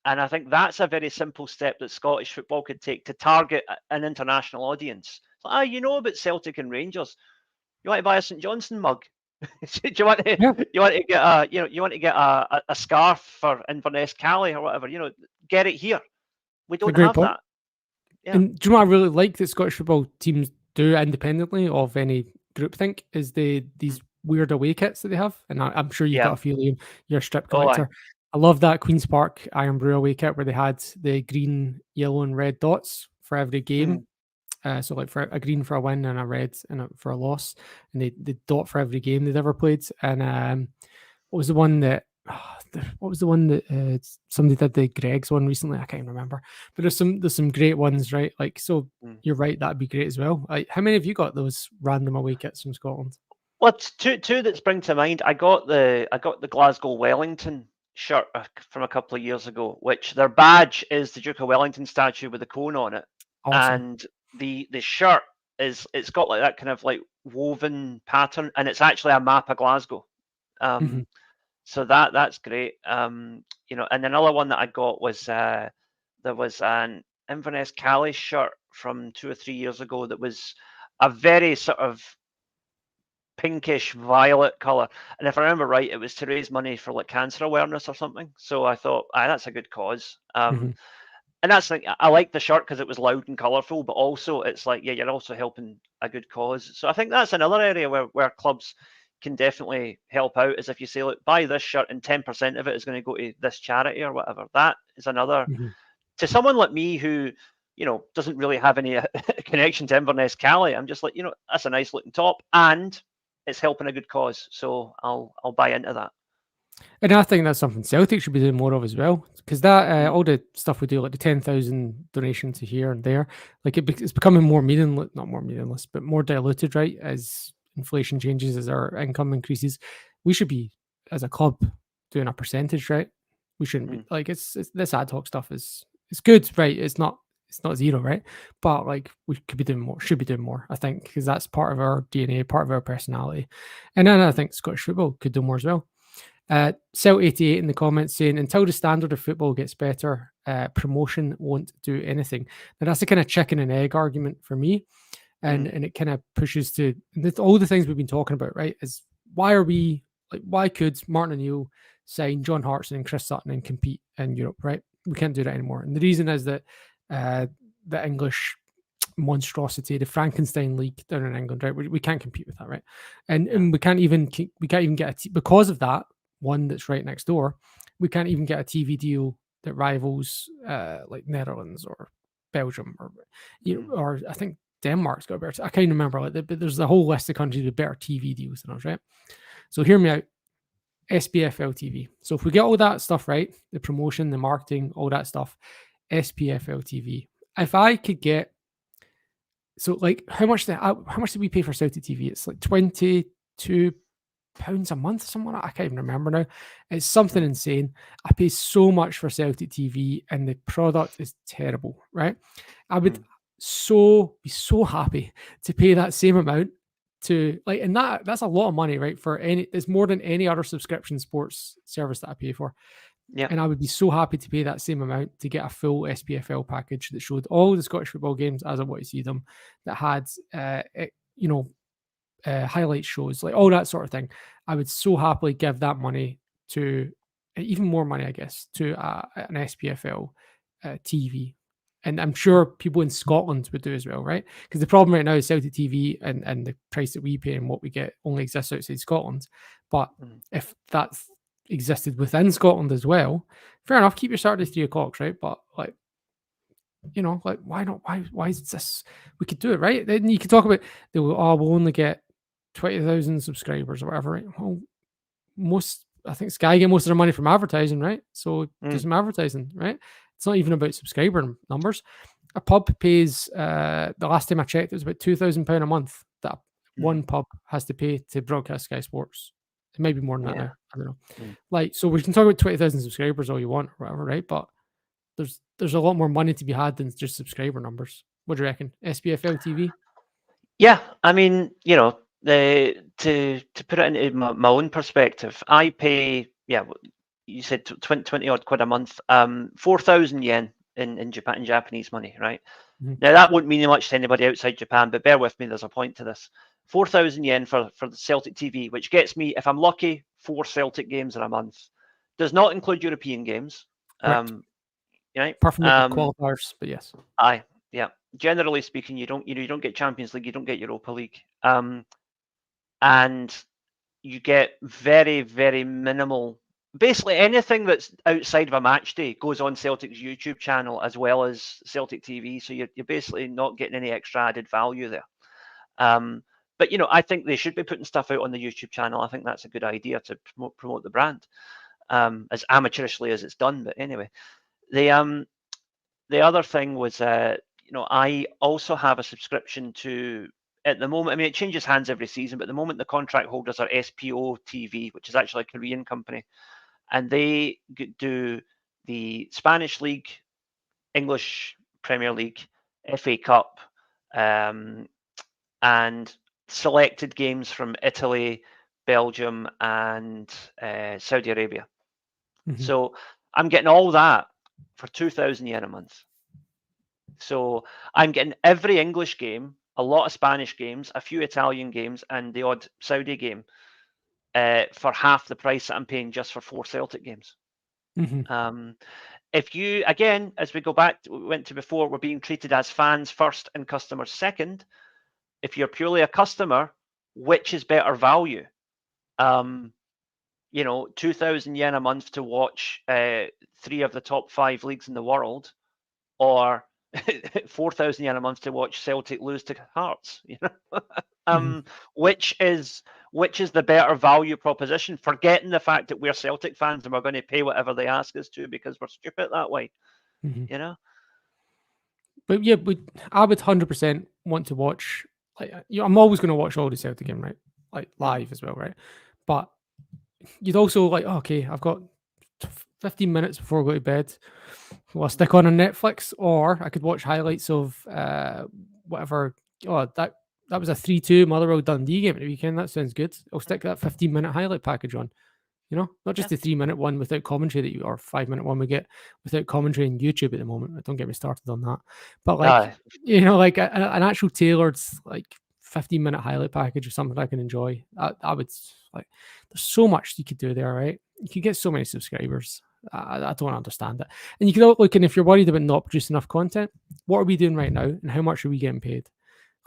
And I think that's a very simple step that Scottish football could take to target an international audience. You know about Celtic and Rangers. You want to buy a St Johnstone mug? Do you want to? Yeah. You want to get a scarf for Inverness Cali or whatever? Get it here. We don't have that. Yeah. And do you know what I really like that Scottish football teams do independently of any groupthink is these weird away kits that they have, and I'm sure you've got a few, Liam. You're a strip collector. I love that Queen's Park Iron Brew away kit where they had the green, yellow, and red dots for every game. So like for a green for a win and a red for a loss, and the dot for every game they'd ever played. And what was the one that somebody did the Greg's one recently? I can't remember, but there's some great ones, right? Like, so you're right, that'd be great as well. Like, how many have you got those random away kits from Scotland? Well, two that spring to mind. I got the Glasgow Wellington shirt from a couple of years ago, which their badge is the Duke of Wellington statue with a cone on it. Awesome. And the shirt it's got like that kind of like woven pattern, and it's actually a map of Glasgow. So that's great. And another one that I got was there was an Inverness Cali shirt from 2 or 3 years ago that was a very sort of pinkish violet color, and if I remember right, it was to raise money for like cancer awareness or something. So I thought, that's a good cause. And that's like, I like the shirt because it was loud and colorful, but also it's like, you're also helping a good cause. So I think that's another area where clubs can definitely help out, is if you say, look, buy this shirt and 10% of it is going to go to this charity or whatever. That is another, to someone like me who, doesn't really have any connection to Inverness Cali, I'm just like, that's a nice looking top and it's helping a good cause. So I'll buy into that. And I think that's something Celtic should be doing more of as well, because that all the stuff we do, like the 10,000 donations here and there, like it's becoming more not more meaningless, but more diluted, right? As inflation changes, as our income increases, we should be, as a club, doing a percentage, right? We shouldn't be like it's this ad hoc stuff it's good, right? It's not zero, right? But like we could be doing more, should be doing more, I think, because that's part of our DNA, part of our personality. And then I think Scottish football could do more as well. Celt88 in the comments saying, until the standard of football gets better, promotion won't do anything. Now that's the kind of chicken and egg argument for me, and it kind of pushes to all the things we've been talking about, right? Is why could Martin O'Neill sign John Hartson and Chris Sutton and compete in Europe, right? We can't do that anymore. And the reason is that the English monstrosity, the Frankenstein League down in England, right? We can't compete with that, right? And we can't even get because of that one that's right next door. We can't even get a TV deal that rivals like Netherlands or Belgium or or I think Denmark's got better. I can't remember, but there's a whole list of countries with better TV deals than us, right? So hear me out. SPFL TV. So if we get all that stuff right, the promotion, the marketing, all that stuff, SPFL TV. If I could get, so like how much did we pay for Celtic TV? It's like £22 a month, something like that. I can't even remember now. It's something insane. I pay so much for Celtic TV and the product is terrible, right? I would be so happy to pay that same amount to like, and that's a lot of money, right? It's more than any other subscription sports service that I pay for. Yeah. And I would be so happy to pay that same amount to get a full SPFL package that showed all the Scottish football games as I want to see them, that had highlight shows, like all that sort of thing. I would so happily give that money to, even more money, I guess, to an SPFL TV. And I'm sure people in Scotland would do as well, right? Because the problem right now is Celtic TV and the price that we pay and what we get only exists outside Scotland. But if that's existed within Scotland as well, fair enough, keep your Saturdays 3 o'clock, right? But like, you know, like why not? Why is this? We could do it, right? Then you could talk about we'll only get 20,000 subscribers or whatever, right? Well, I think Sky get most of their money from advertising, right? So do some advertising, right? It's not even about subscriber numbers. A pub pays the last time I checked, it was about £2,000 a month that one pub has to pay to broadcast Sky Sports. It might be more than that now. I don't know. Like, so we can talk about 20,000 subscribers all you want or whatever, right? But there's a lot more money to be had than just subscriber numbers. What do you reckon? SPFL TV? Yeah, I mean, you know, to put it into my own perspective, I pay, you said 20 odd quid a month, 4,000 yen in Japanese money, right? Now that won't mean much to anybody outside Japan, but bear with me, there's a point to this. 4,000 yen for the Celtic TV, which gets me, if I'm lucky, 4 Celtic games in a month. Does not include European games. Right? Apart from the qualifiers, but yes. Aye, yeah. Generally speaking, you don't get Champions League, you don't get Europa League, and you get very, very minimal. Basically, anything that's outside of a match day goes on Celtic's YouTube channel as well as Celtic TV. So you're basically not getting any extra added value there. But you know, I think they should be putting stuff out on the YouTube channel. I think that's a good idea to promote the brand, as amateurishly as it's done. But anyway, the other thing was, you know, I also have a subscription to, at the moment, I mean, it changes hands every season, but at the moment the contract holders are SPO TV, which is actually a Korean company, and they do the Spanish League, English Premier League, FA Cup, and selected games from Italy, Belgium, and Saudi Arabia. So I'm getting all that for 2,000 yen a month. So I'm getting every English game, a lot of Spanish games, a few Italian games, and the odd Saudi game for half the price that I'm paying just for 4 Celtic games. If you, again, as we went to before, we're being treated as fans first and customers second. If you're purely a customer, which is better value? You know, 2,000 yen a month to watch 3 of the top 5 leagues in the world, or 4,000 yen a month to watch Celtic lose to Hearts. You know, which is the better value proposition? Forgetting the fact that we're Celtic fans and we're going to pay whatever they ask us to because we're stupid that way. You know. But yeah, I would 100% want to watch. Like, you know, I'm always going to watch all the Celtic game, right? Like live as well, right? But you'd also like, okay, I've got 15 minutes before I go to bed. Well, I'll stick on Netflix, or I could watch highlights of whatever. Oh, that was a 3-2 Motherwell Dundee game at the weekend. That sounds good. I'll stick that 15-minute highlight package on. You know, not just the 3-minute one without commentary or 5-minute one we get without commentary on YouTube at the moment. Don't get me started on that. But like, you know, like an actual tailored like 15-minute highlight package or something I can enjoy. I would like. There's so much you could do there, right? You could get so many subscribers. I don't understand it. And you can look, and if you're worried about not producing enough content, what are we doing right now, and how much are we getting paid?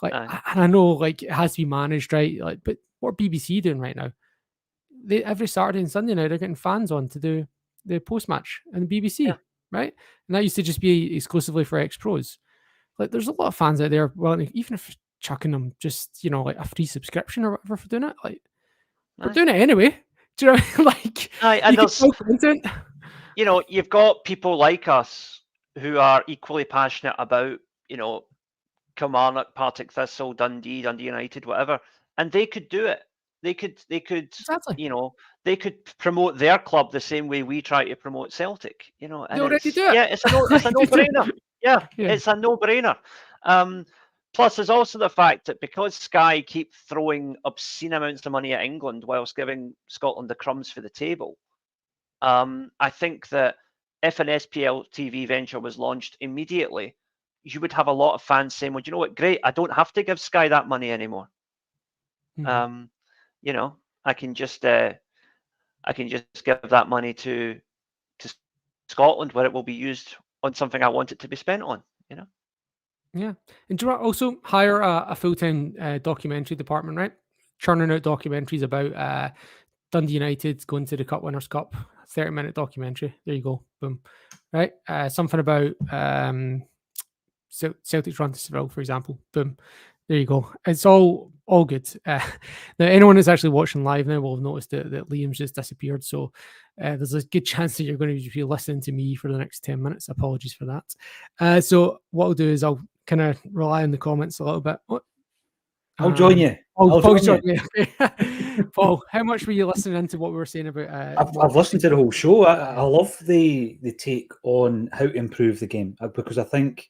Like, and I know like it has to be managed, right? Like, but what are BBC doing right now? Every Saturday and Sunday now they're getting fans on to do the post match and the BBC, right? And that used to just be exclusively for ex-pros. Like, there's a lot of fans out there. Well, even if chucking them just, you know, like a free subscription or whatever for doing it, like we're doing it anyway. Do you know what I mean? Like, and there's content. You know, you've got people like us who are equally passionate about, you know, Kilmarnock, Partick Thistle, Dundee United, whatever, and they could do it. They could, exactly. You know, they could promote their club the same way we try to promote Celtic. You know, and already do it. Yeah, it's a no-brainer. Yeah, it's a no-brainer. Plus, there's also the fact that because Sky keep throwing obscene amounts of money at England whilst giving Scotland the crumbs for the table, I think that if an SPFL TV venture was launched immediately, you would have a lot of fans saying, well, you know what, great, I don't have to give Sky that money anymore. You know, I can just give that money to Scotland where it will be used on something I want it to be spent on. you know. Yeah. And do you also hire a full-time documentary department, right? Churning out documentaries about Dundee United going to the Cup Winners' Cup, 30-minute documentary. There you go. Boom. Right? Something about Celtic's run to Seville, for example. Boom. There you go. It's all good. Now, anyone that's actually watching live now will have noticed that Liam's just disappeared. So there's a good chance that you're going to be listening to me for the next 10 minutes. Apologies for that. So what I'll do is I'll kind of rely on the comments a little bit. I'll join you. Paul's joining me. Okay. Paul, how much were you listening into what we were saying about? I've listened to the whole show. I love the take on how to improve the game, because I think,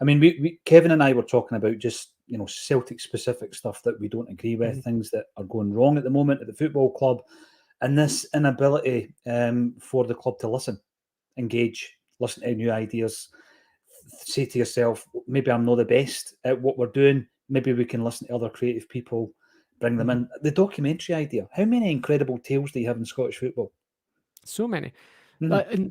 I mean, we Kevin and I were talking about just, you know, Celtic specific stuff that we don't agree with, things that are going wrong at the moment at the football club, and this inability for the club to listen, engage, listen to new ideas, say to yourself, maybe I'm not the best at what we're doing. Maybe we can listen to other creative people, bring them in. The documentary idea. How many incredible tales do you have in Scottish football? So many. I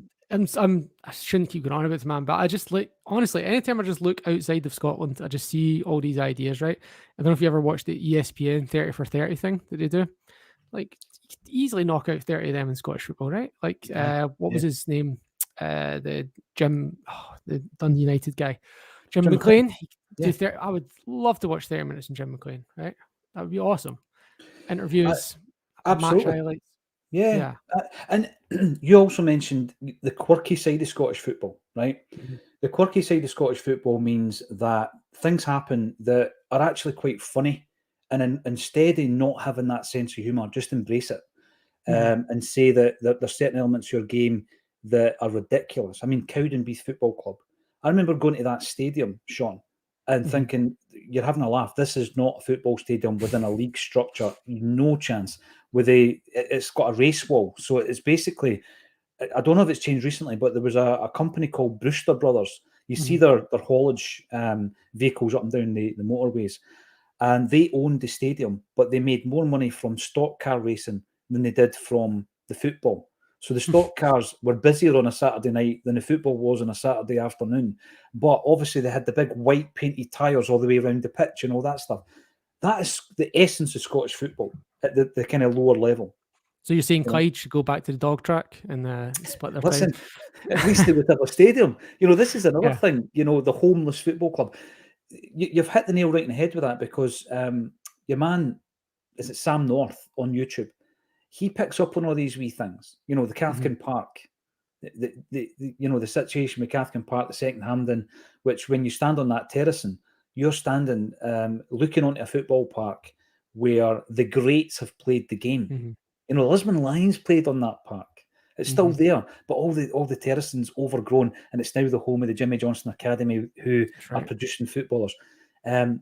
shouldn't keep going on about this, man, but I just honestly, anytime I just look outside of Scotland, I just see all these ideas, right? I don't know if you ever watched the ESPN 30 for 30 thing that they do. Like, you could easily knock out 30 of them in Scottish football, right? Like, what was his name? The Dundee United guy, Jim McLean. I would love to watch 30 minutes in Jim McLean, right? That would be awesome. Interviews, match highlights. Yeah. And you also mentioned the quirky side of Scottish football, right? The quirky side of Scottish football means that things happen that are actually quite funny, and instead of not having that sense of humour, just embrace it and say that there's certain elements of your game that are ridiculous. I mean, Cowdenbeath Football Club. I remember going to that stadium, Sean, and thinking, you're having a laugh. This is not a football stadium within a league structure. No chance. It's got a race wall. So it's basically, I don't know if it's changed recently, but there was a company called Brewster Brothers. You see their haulage vehicles up and down the motorways, and they owned the stadium, but they made more money from stock car racing than they did from the football. So the stock cars were busier on a Saturday night than the football was on a Saturday afternoon. But obviously they had the big white painted tyres all the way around the pitch and all that stuff. That is the essence of Scottish football at the kind of lower level. So you're saying Clyde should go back to the dog track and split their Listen, time? at least they would have a stadium. You know, this is another thing, you know, the homeless football club. You've hit the nail right in the head with that, because your man, is it Sam North on YouTube? He picks up on all these wee things. You know, the Cathkin Park, the situation with Cathkin Park, the second Hampden, which when you stand on that terracing, you're standing looking onto a football park where the greats have played the game. You know, Lisbon Lions played on that park. It's still there, but all the terracing's overgrown, and it's now the home of the Jimmy Johnson Academy, who are producing footballers.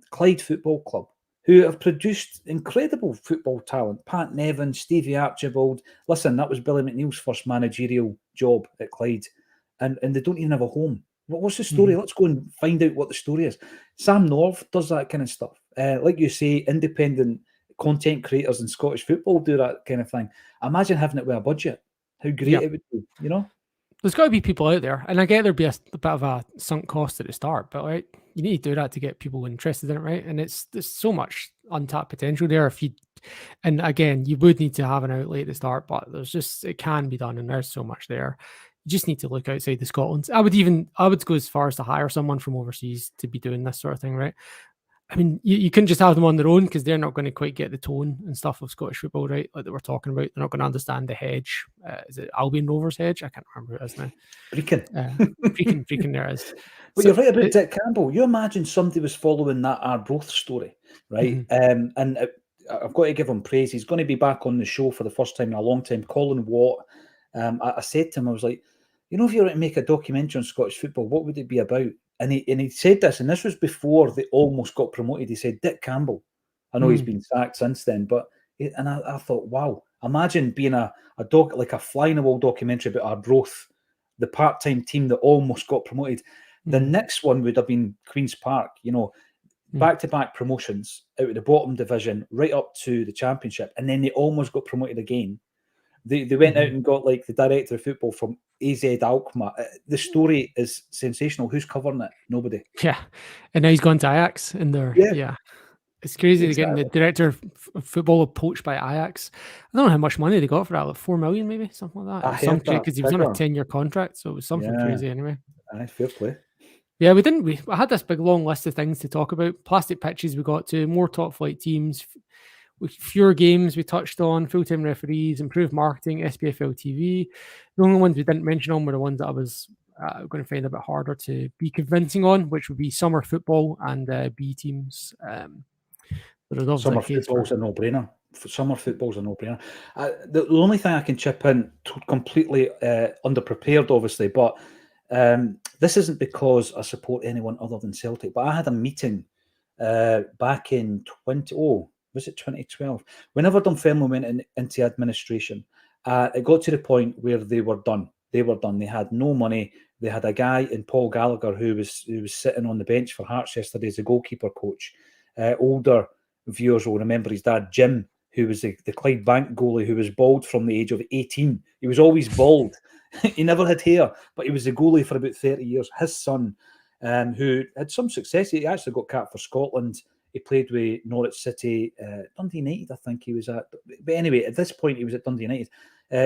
Clyde Football Club, who have produced incredible football talent. Pat Nevin, Stevie Archibald. Listen, that was Billy McNeil's first managerial job at Clyde. And they don't even have a home. What's the story? Let's go and find out what the story is. Sam North does that kind of stuff. Like you say, independent content creators in Scottish football do that kind of thing. Imagine having it with a budget. How great it would be, you know? There's got to be people out there, and I get there'd be a bit of a sunk cost at the start, but right, you need to do that to get people interested in it, right? And there's so much untapped potential there. And again, you would need to have an outlay at the start, but it can be done, and there's so much there. You just need to look outside the Scotland. I would go as far as to hire someone from overseas to be doing this sort of thing, right? I mean, you couldn't just have them on their own, because they're not going to quite get the tone and stuff of Scottish football, right? Like that we're talking about. They're not going to understand the hedge. Is it Albion Rovers hedge? I can't remember who it is now. Brecon there is. But you're right about Dick Campbell. You imagine somebody was following that Arbroath story, right? And I've got to give him praise. He's going to be back on the show for the first time in a long time. Colin Watt. I said to him, I was like, you know, if you were to make a documentary on Scottish football, what would it be about? And he said this, and this was before they almost got promoted. He said, Dick Campbell. I know he's been sacked since then, and I thought, wow, imagine being a fly in the wall documentary about Arbroath, the part-time team that almost got promoted. The next one would have been Queen's Park, you know, back-to-back promotions out of the bottom division right up to the championship, and then they almost got promoted again. They went out and got like the director of football from AZ Alkmaar. The story is sensational. Who's covering it? Nobody. Yeah, and now he's gone to Ajax, and yeah. It's crazy they're getting the director of football poached by Ajax. I don't know how much money they got for that, like 4 million maybe, something like that. I heard that because he was on a 10-year contract, so it was something crazy anyway. Fair play. Yeah, I had this big long list of things to talk about. Plastic pitches we got to, more top flight teams, with fewer games we touched on, full-time referees, improved marketing, SPFL TV. The only ones we didn't mention on were the ones that I was going to find a bit harder to be convincing on, which would be summer football and B teams. Summer football's a no-brainer. Summer football's a no-brainer. The only thing I can chip in, completely underprepared, obviously, but this isn't because I support anyone other than Celtic, but I had a meeting back in 2012? Whenever Dunfermline went into administration, it got to the point where they were done. They had no money. They had a guy in Paul Gallagher who was sitting on the bench for Hearts yesterday as a goalkeeper coach. Older viewers will remember his dad, Jim, who was the Clyde Bank goalie, who was bald from the age of 18. He was always bald. He never had hair, but he was a goalie for about 30 years. His son, who had some success, he actually got capped for Scotland. He played with Norwich City, Dundee United, I think he was at. But anyway, at this point, he was at Dundee United,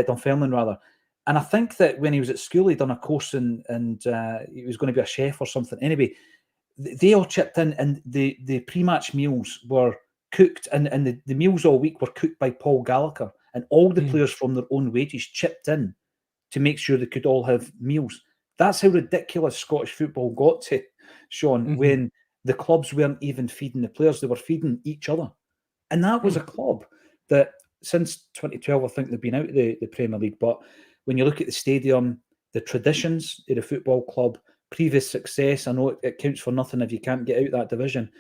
Dunfermline rather. And I think that when he was at school, he'd done a course and he was going to be a chef or something. Anyway, they all chipped in, and the pre-match meals were cooked, and the meals all week were cooked by Paul Gallagher, and all the players from their own wages chipped in to make sure they could all have meals. That's how ridiculous Scottish football got to, Sean, when the clubs weren't even feeding the players, they were feeding each other. And that was a club that since 2012, I think they've been out of the Premier League, but when you look at the stadium, the traditions of the football club, previous success, I know it counts for nothing if you can't get out that division.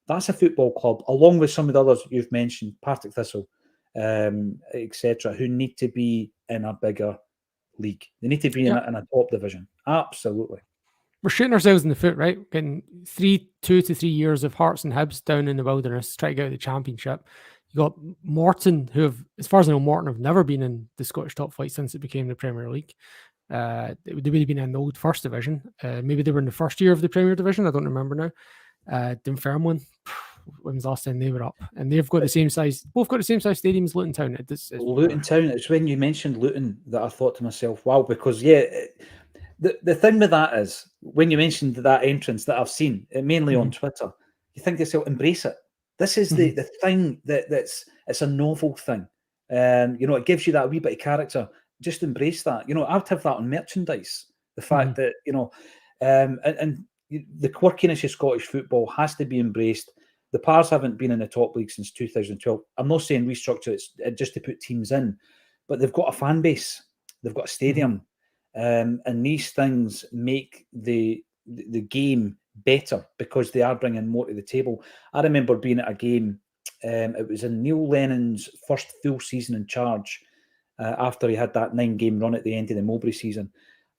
That's a football club, along with some of the others you've mentioned, Partick Thistle, etc., who need to be in a bigger league. They need to be in a top division. Absolutely. We're shooting ourselves in the foot, right? Getting 2 to 3 years of Hearts and Hibs down in the wilderness, try to get out of the Championship. You got Morton, who have, as far as I know, Morton have never been in the Scottish top flight since it became the Premier League. They would have been in the old first division. Maybe they were in the first year of the Premier Division. I don't remember now. Dunfermline, when was the last time they were up? And they've got the same size. Both got the same size stadium as Luton Town. Luton Town. It's when you mentioned Luton that I thought to myself, wow, because the thing with that is when you mentioned that entrance that I've seen, mainly on Twitter, you think to yourself, embrace it. This is the thing it's a novel thing. It gives you that wee bit of character. Just embrace that. I'd have that on merchandise. The fact that, and the quirkiness of Scottish football has to be embraced. The Pars haven't been in the top league since 2012. I'm not saying restructure it just to put teams in, but they've got a fan base. They've got a stadium. And these things make the game better because they are bringing more to the table. I remember being at a game. It was in Neil Lennon's first full season in charge after he had that 9-game run at the end of the Mowbray season.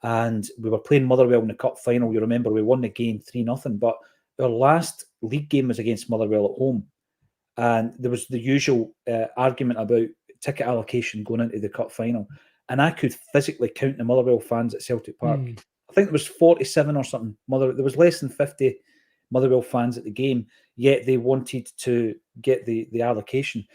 And we were playing Motherwell in the cup final. You remember we won the game 3-0, but our last league game was against Motherwell at home. And there was the usual argument about ticket allocation going into the cup final. And I could physically count the Motherwell fans at Celtic Park. I think there was 47 or something. There was less than 50 Motherwell fans at the game, yet they wanted to get the allocation.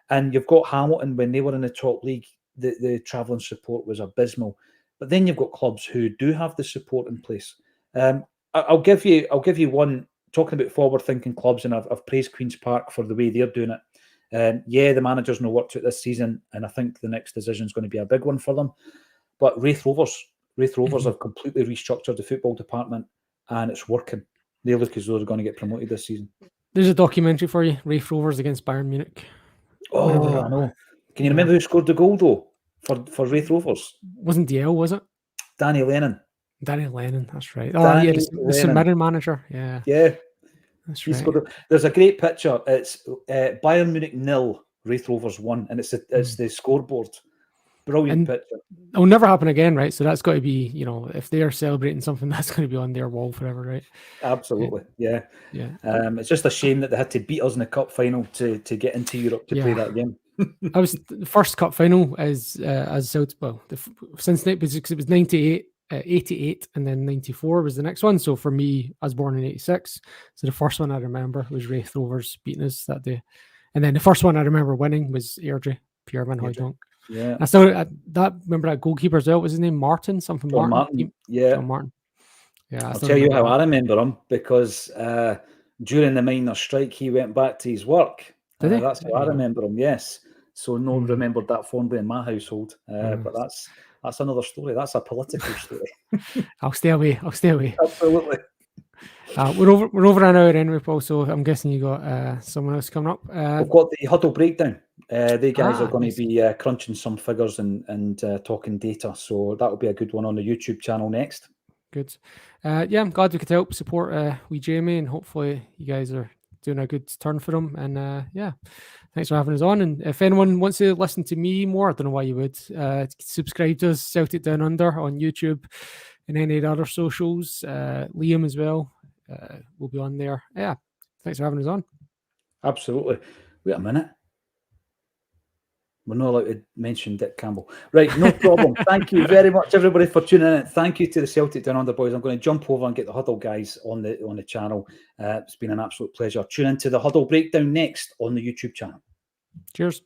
And you've got Hamilton, when they were in the top league, the travelling support was abysmal. But then you've got clubs who do have the support in place. I'll give you one, talking about forward-thinking clubs, and I've praised Queen's Park for the way they're doing it. The manager's no worked out this season, and I think the next decision is going to be a big one for them. But Raith Rovers have completely restructured the football department, and it's working. They look as though they're going to get promoted this season. There's a documentary for you, Raith Rovers against Bayern Munich. Oh, I know. Can you remember who scored the goal, though, for Raith Rovers? Wasn't DL, was it? Danny Lennon. Danny Lennon, that's right. The St. Manager. Yeah. That's right. There's a great picture. It's Bayern Munich 0, Raith Rovers 1, and it's the scoreboard. Brilliant picture. It'll never happen again, right? So that's got to be, if they are celebrating something, that's going to be on their wall forever, right? Absolutely, yeah. It's just a shame that they had to beat us in the cup final to get into Europe to play that game. I was the first cup final as Celtic. Well, since it was 98, 88, and then 94 was the next one. So for me, I was born in 86. So the first one I remember was Wraith Rovers beating us that day, and then the first one I remember winning was Airdrie, Pierre Van Hooydonk. Yeah. I still remember that goalkeeper as well. What was his name? Martin, something John Martin. Martin. Yeah. John Martin. Yeah, I'll tell you how I remember him, because during the miners' strike, he went back to his work. Did he? That's how I remember him. Yes. So no one remembered that fondly in my household. But that's another story. That's a political story. I'll stay away. Absolutely. We're over an hour anyway, Paul. So I'm guessing you got someone else coming up. We've got the huddle breakdown. They guys are going nice. to be crunching some figures and talking data. So that will be a good one on the YouTube channel next. Good. Yeah, I'm glad we could help support wee Jamie, and hopefully you guys are doing a good turn for him. And yeah, thanks for having us on. And if anyone wants to listen to me more, I don't know why you would, subscribe to us, Celtic Down Under, on YouTube and any other socials. Liam as well will be on there. Yeah, thanks for having us on. Absolutely. Wait a minute. We're not allowed to mention Dick Campbell. Right, no problem. Thank you very much, everybody, for tuning in. Thank you to the Celtic Down Under boys. I'm going to jump over and get the Huddle guys on the channel. It's been an absolute pleasure. Tune into the Huddle Breakdown next on the YouTube channel. Cheers.